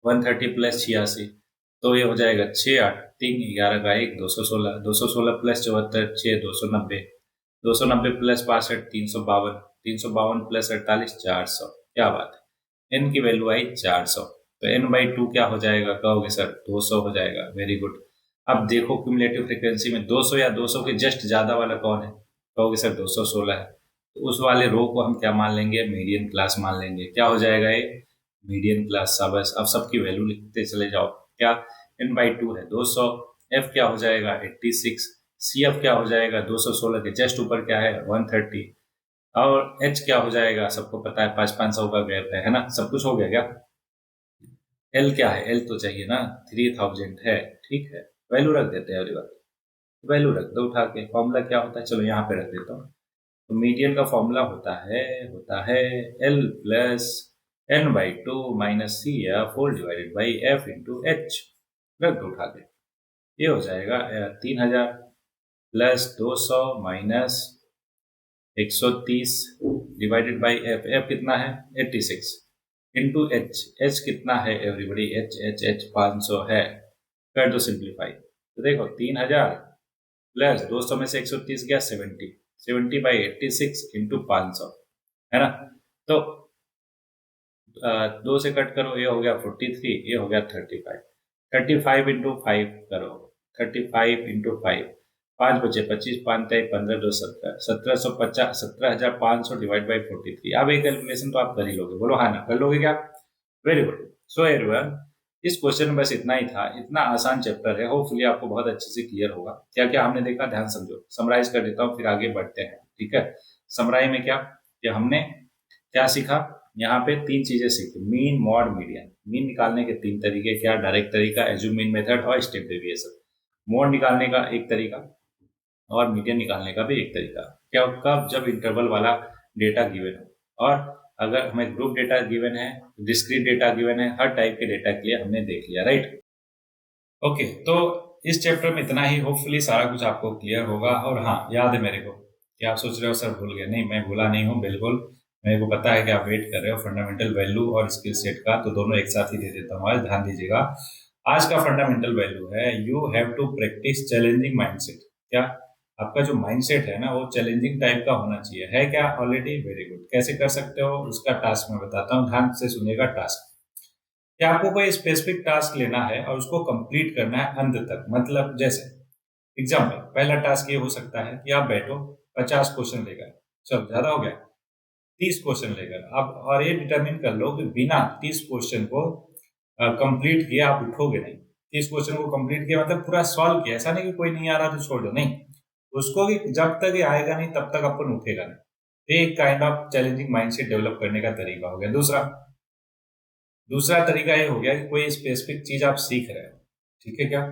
130 प्लस 86, तो ये हो जाएगा 6 8 3 11 का 1 216, 216 प्लस 74 6 290, 290 प्लस 62 352, 352 प्लस 48 400, क्या बात है, एन की वैल्यू आई 400, तो एन बाई टू क्या हो जाएगा, कहोगे सर 200 हो जाएगा, वेरी गुड। अब देखो क्यूमुलेटिव फ्रीक्वेंसी में 200 या 200 के जस्ट ज्यादा वाला कौन है, कहोगे सर 216 है, तो उस वाले रो को हम क्या मान लेंगे, मीडियन क्लास मान लेंगे, क्या हो जाएगा ये, मीडियन क्लास सा। बस अब सबकी वैल्यू लिखते चले जाओ, क्या, एन बाई टू है 200, एफ क्या हो जाएगा 86, सी एफ क्या हो जाएगा 216 के जस्ट ऊपर क्या है 130, और एच क्या हो जाएगा, सबको पता है 500 का गैप है ना, सब कुछ हो गया क्या। एल क्या है, एल तो चाहिए ना, 3000 है, ठीक है, वैल्यू रख देते हैं अगली बार, वैल्यू रख दो उठा के, फॉर्मूला क्या होता है, चलो यहाँ पे रख देता हूँ। तो मीडियन का फॉर्मूला होता है l plus n by two minus c f whole divided by f into h, रख दो उठा के, ये हो जाएगा 3000 plus 200 minus 130 divided by f, f कितना है 86 इंटू एच, एच कितना है एवरीबडी, एच एच एच 500 है, कर दो सिंप्लीफाई, तो देखो 3000 प्लस 200 में से 130 गया 70, 70 बाई 86 इंटू 500 है ना, तो 2 से कट करो, ये हो गया 43, ये हो गया 35, 35 इंटू 5 करो, 35 इंटू 5, 5 बचे 25 5 तय 15 2 17, 1750 17,500 डिवाइड बाई 43, अब ये कैलकुलेशन तो आप कर ही लोगे, बोलो हाँ ना, कर लोगे क्या, वेरी गुड। सो एवरीवन इस क्वेश्चन में बस इतना ही था, इतना आसान चैप्टर है, होपफुली आपको बहुत अच्छे से क्लियर होगा। क्या क्या हमने देखा, ध्यान समझो, समराइज कर देता हूँ फिर आगे बढ़ते हैं, ठीक है। समराई में क्या, कि हमने क्या सीखा, यहाँ पे 3 चीजें सीखी, मीन मॉड मीडियन, मीन निकालने के 3 तरीके, क्या, डायरेक्ट तरीका, एज्यूम मीन मेथड और स्टेप डेविएशन, मॉड निकालने का एक तरीका और मीडियन निकालने का भी एक तरीका, क्या, कब, जब इंटरवल वाला डेटा गिवन हो, और अगर हमें ग्रुप डेटा गिवन है, डिस्क्रीट डेटा गिवन है, हर टाइप के डेटा के लिए हमने देख लिया, राइट। ओके तो इस चैप्टर में इतना ही। होपफुली सारा कुछ आपको क्लियर होगा। और हाँ, याद है मेरे को कि आप सोच रहे हो सर भूल गए। नहीं, मैं भूला नहीं हूँ, बिल्कुल मेरे को पता है कि आप वेट कर रहे हो फंडामेंटल वैल्यू और स्किल सेट का, तो दोनों एक साथ ही दे देता हूँ। आज ध्यान दीजिएगा, आज का फंडामेंटल वैल्यू है you have to practise challenging mindset. क्या आपका जो माइंडसेट है ना वो चैलेंजिंग टाइप का होना चाहिए। है क्या ऑलरेडी? Very good. कैसे कर सकते हो उसका टास्क मैं बताता हूँ, ध्यान से सुनिएगा। टास्क क्या, आपको कोई स्पेसिफिक टास्क लेना है और उसको कंप्लीट करना है अंत तक। मतलब जैसे एग्जाम्पल, पहला टास्क ये हो सकता है कि आप बैठो 50 क्वेश्चन लेकर, चलो ज्यादा हो गया, 30 क्वेश्चन लेकर अब, और ये डिटरमिन कर लो कि बिना 30 क्वेश्चन को कंप्लीट किए आप उठोगे नहीं। 30 क्वेश्चन को कंप्लीट किया मतलब पूरा सॉल्व किया, ऐसा नहीं कि कोई नहीं आ रहा तो छोड़ दो, नहीं, उसको कि जब तक ये आएगा नहीं तब तक अपन उठेगा नहीं। एक kind of challenging mindset develop करने का तरीका हो गया। दूसरा तरीका ये हो गया कि कोई स्पेसिफिक चीज आप सीख रहे हो, ठीक है क्या।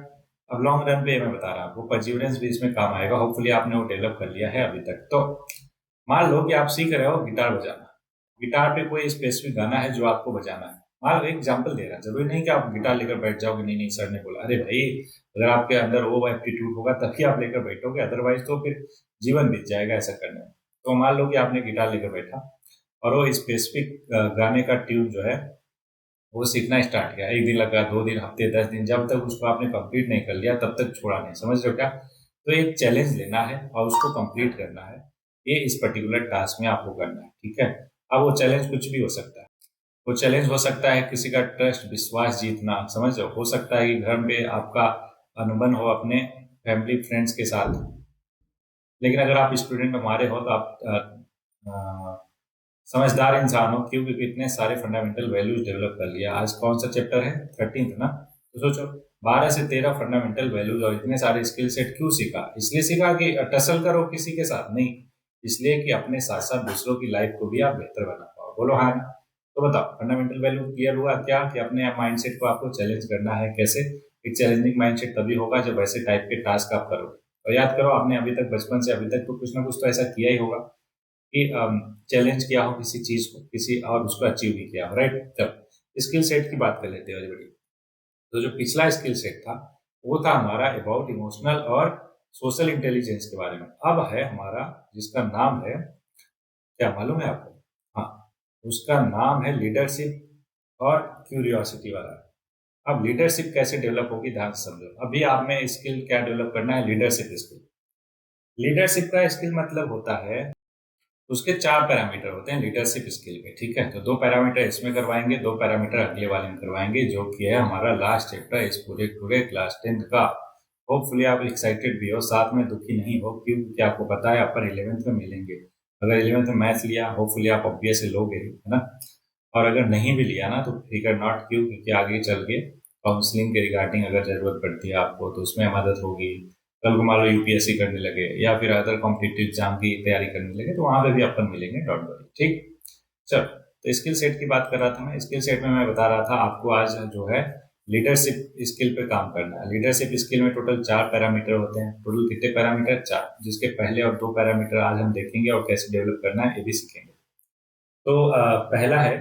अब लॉन्ग रन पे मैं बता रहा हूँ, आपको परसिवरेंस भी इसमें काम आएगा। होपफुली आपने वो डेवलप कर लिया है अभी तक। तो मान लो कि आप सीख रहे हो गिटार बजाना, गिटार पे कोई स्पेसिफिक गाना है जो आपको बजाना है। मान लो, एक एग्जाम्पल दे रहा है, जरूरी नहीं कि आप गिटार लेकर बैठ जाओगे। नहीं नहीं, सर ने बोला। अरे भाई, अगर आपके अंदर वो एप्टीट्यूड होगा तभी आप लेकर बैठोगे, अदरवाइज तो फिर जीवन बीत जाएगा ऐसा करने में। तो मान लो कि आपने गिटार लेकर बैठा और वो स्पेसिफिक गाने का ट्यून जो है वो सीखना स्टार्ट किया। एक दिन लगा, 2 दिन, हफ्ते, 10 दिन, जब तक उसको आपने कंप्लीट नहीं कर लिया तब तक छोड़ा नहीं। समझ रहे हो क्या? तो एक चैलेंज लेना है और उसको कंप्लीट करना है। ये इस पर्टिकुलर टास्क में आपको करना है, ठीक है। अब वो चैलेंज कुछ भी हो सकता है। वो चैलेंज हो सकता है किसी का ट्रस्ट, विश्वास जीतना, समझ रहे हो सकता है कि घर में आपका अनुबंध हो अपने फैमिली फ्रेंड्स के साथ। लेकिन अगर आप स्टूडेंट में मारे हो तो आप समझदार इंसान हो, क्योंकि इतने सारे फंडामेंटल वैल्यूज डेवलप कर लिया। आज कौन सा चैप्टर है? 13th ना। तो सोचो, 12 से 13 फंडामेंटल वैल्यूज और इतने सारे स्किल सेट क्यों सीखा? इसलिए सीखा कि टसल करो किसी के साथ नहीं, इसलिए कि अपने साथ साथ दूसरों की लाइफ को भी आप बेहतर बना पाओ। बोलो हाँ ना? तो बताओ, फंडामेंटल वैल्यू क्लियर हुआ क्या कि अपने माइंडसेट को आपको चैलेंज करना है। कैसे? एक चैलेंजिंग माइंडसेट तभी होगा जब ऐसे टाइप के टास्क आप करोगे। और याद करो, आपने अभी तक बचपन से अभी तक तो कुछ ना कुछ तो ऐसा किया ही होगा कि चैलेंज किया हो किसी चीज को, किसी और उसको अचीव भी किया हो, राइट। चलो स्किल सेट की बात कर लेते हैं बड़ी। तो जो पिछला स्किल सेट था वो था हमारा अबाउट इमोशनल और सोशल इंटेलिजेंस के बारे में। अब है हमारा जिसका नाम है, क्या मालूम है आपको? हाँ, उसका नाम है लीडरशिप और क्यूरियोसिटी वाला। अब लीडरशिप कैसे डेवलप होगी, ध्यान से समझो। अभी आप में स्किल क्या डेवलप करना है? Leadership skill. लीडरशिप का स्किल मतलब होता है, उसके 4 पैरामीटर होते हैं लीडरशिप स्किल के, ठीक है। तो 2 पैरामीटर इसमें करवाएंगे, 2 पैरामीटर अगले वाले में करवाएंगे, जो कि है हमारा लास्ट चैप्टर इस पूरे क्लास 10th का। होपफुली आप एक्साइटेड भी हो, साथ में दुखी नहीं हो, क्योंकि आपको पता है अपन 11th में मिलेंगे। अगर 11th में मैथ लिया, होपफुली आप ऑब्वियसली लोगे, है ना। और अगर नहीं भी लिया ना तो फिकर नॉट, क्यों? क्योंकि आगे चल के काउंसलिंग के रिगार्डिंग अगर जरूरत पड़ती है आपको तो उसमें मदद होगी। कल को मान लो यूपीएससी करने लगे या फिर अदर कॉम्पिटिटिव एग्जाम की तैयारी करने लगे तो वहां पे भी अपन मिलेंगे, डोंट वरी, ठीक। चलो, तो स्किल सेट की बात कर रहा था मैं। स्किल सेट में मैं बता रहा था आपको आज जो है लीडरशिप स्किल पे काम करना है। लीडरशिप स्किल में टोटल 4 पैरामीटर होते हैं। टोटल कितने पैरामीटर? 4, जिसके पहले और 2 पैरामीटर आज हम देखेंगे और कैसे डेवलप करना है ये भी सीखेंगे। तो पहला है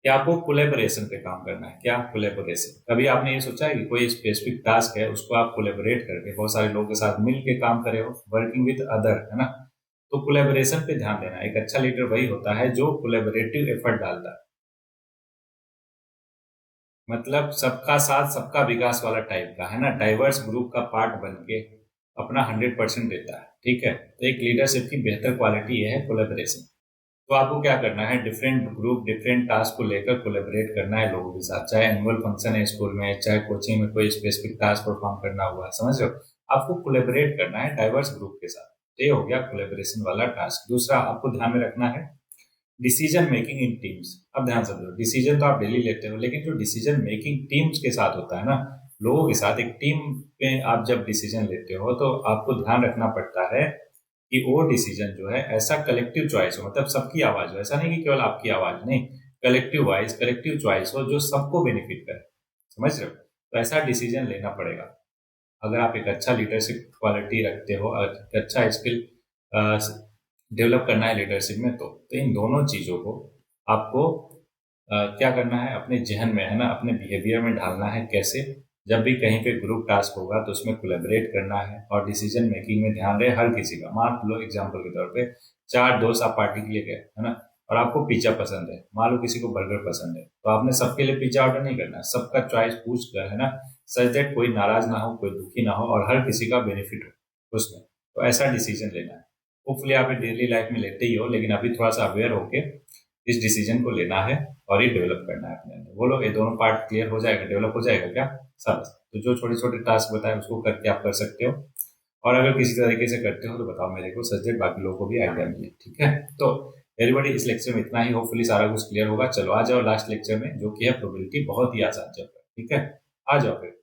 कि आपको कोलेबोरेशन पे काम करना है। क्या? कोलेबोरेशन। कभी आपने ये सोचा है कि कोई स्पेसिफिक टास्क है उसको आप कोलेबोरेट करके बहुत सारे लोगों के साथ मिल के काम करे हो, वर्किंग विद अदर, है ना। तो कोलेबोरेशन पे ध्यान देना। एक अच्छा लीडर वही होता है जो कोलेबोरेटिव एफर्ट डालता है, मतलब सबका साथ सबका विकास वाला टाइप का, है ना। डाइवर्स ग्रुप का पार्ट बन के अपना 100% देता है, ठीक है। तो एक लीडरशिप की बेहतर क्वालिटी ये है कोलेबोरेशन। तो आपको क्या करना है? डिफरेंट ग्रुप, डिफरेंट टास्क को लेकर कोलेबोरेट करना है लोगों के साथ। चाहे एनुअल फंक्शन है स्कूल में, चाहे कोचिंग में कोई स्पेसिफिक टास्क परफॉर्म करना हुआ, समझ रहे हो। आपको कोलेबोरेट करना है डाइवर्स ग्रुप के साथ। तो ये हो गया कोलेबोरेशन वाला टास्क। दूसरा आपको ध्यान में रखना है डिसीजन मेकिंग इन टीम्स। अब ध्यान समझो, डिसीजन तो आप डेली लेते हो, लेकिन जो डिसीजन मेकिंग टीम्स के साथ होता है ना, लोगों के साथ, एक टीम में आप जब डिसीजन लेते हो तो आपको ध्यान रखना पड़ता है कि वो डिसीजन जो है ऐसा कलेक्टिव चॉइस हो, मतलब सबकी आवाज हो। ऐसा नहीं कि केवल आपकी आवाज, नहीं, कलेक्टिव वॉइस, कलेक्टिव चॉइस हो जो सबको बेनिफिट करे। समझ रहे हो? तो ऐसा डिसीजन लेना पड़ेगा अगर आप एक अच्छा लीडरशिप क्वालिटी रखते हो, एक अच्छा स्किल डेवलप करना है लीडरशिप में। तो इन दोनों चीजों को आपको क्या करना है? अपने जहन में, है ना, अपने बिहेवियर में ढालना है। कैसे? जब भी कहीं पे ग्रुप टास्क होगा तो उसमें कोलैबोरेट करना है और डिसीजन मेकिंग में ध्यान रहे हर किसी का। मान लो एग्जाम्पल के तौर पे 4 दोस्त आप पार्टी के लिए गए, है ना, और आपको पिज्जा पसंद है, मान लो किसी को बर्गर पसंद है, तो आपने सबके लिए पिज्जा ऑर्डर नहीं करना है, सबका चॉइस पूछ कर, है ना, सच दैट कोई नाराज ना हो, कोई दुखी ना हो और हर किसी का बेनिफिट हो उसमें। तो ऐसा डिसीजन लेना है। होपफुली आप डेली लाइफ में लेते ही हो, लेकिन अभी थोड़ा सा अवेयर होके इस डिसीजन को लेना है और ये डेवलप करना है अपने अंदर। बोलो ये दोनों पार्ट क्लियर हो जाएगा, डेवलप हो जाएगा क्या? सब। तो जो छोटे छोटे टास्क बताए उसको करके आप कर सकते हो, और अगर किसी तरीके से करते हो तो बताओ मेरे को, सजेस्ट बाकी लोगों को भी आइडिया मिले। ठीक है, तो एवरीबॉडी इस लेक्चर में इतना ही। होपफुली सारा कुछ क्लियर होगा। चलो आ जाओ लास्ट लेक्चर में, जो कि है प्रोबेबिलिटी, बहुत ही आसान चैप्टर। ठीक है, आ जाओ फिर।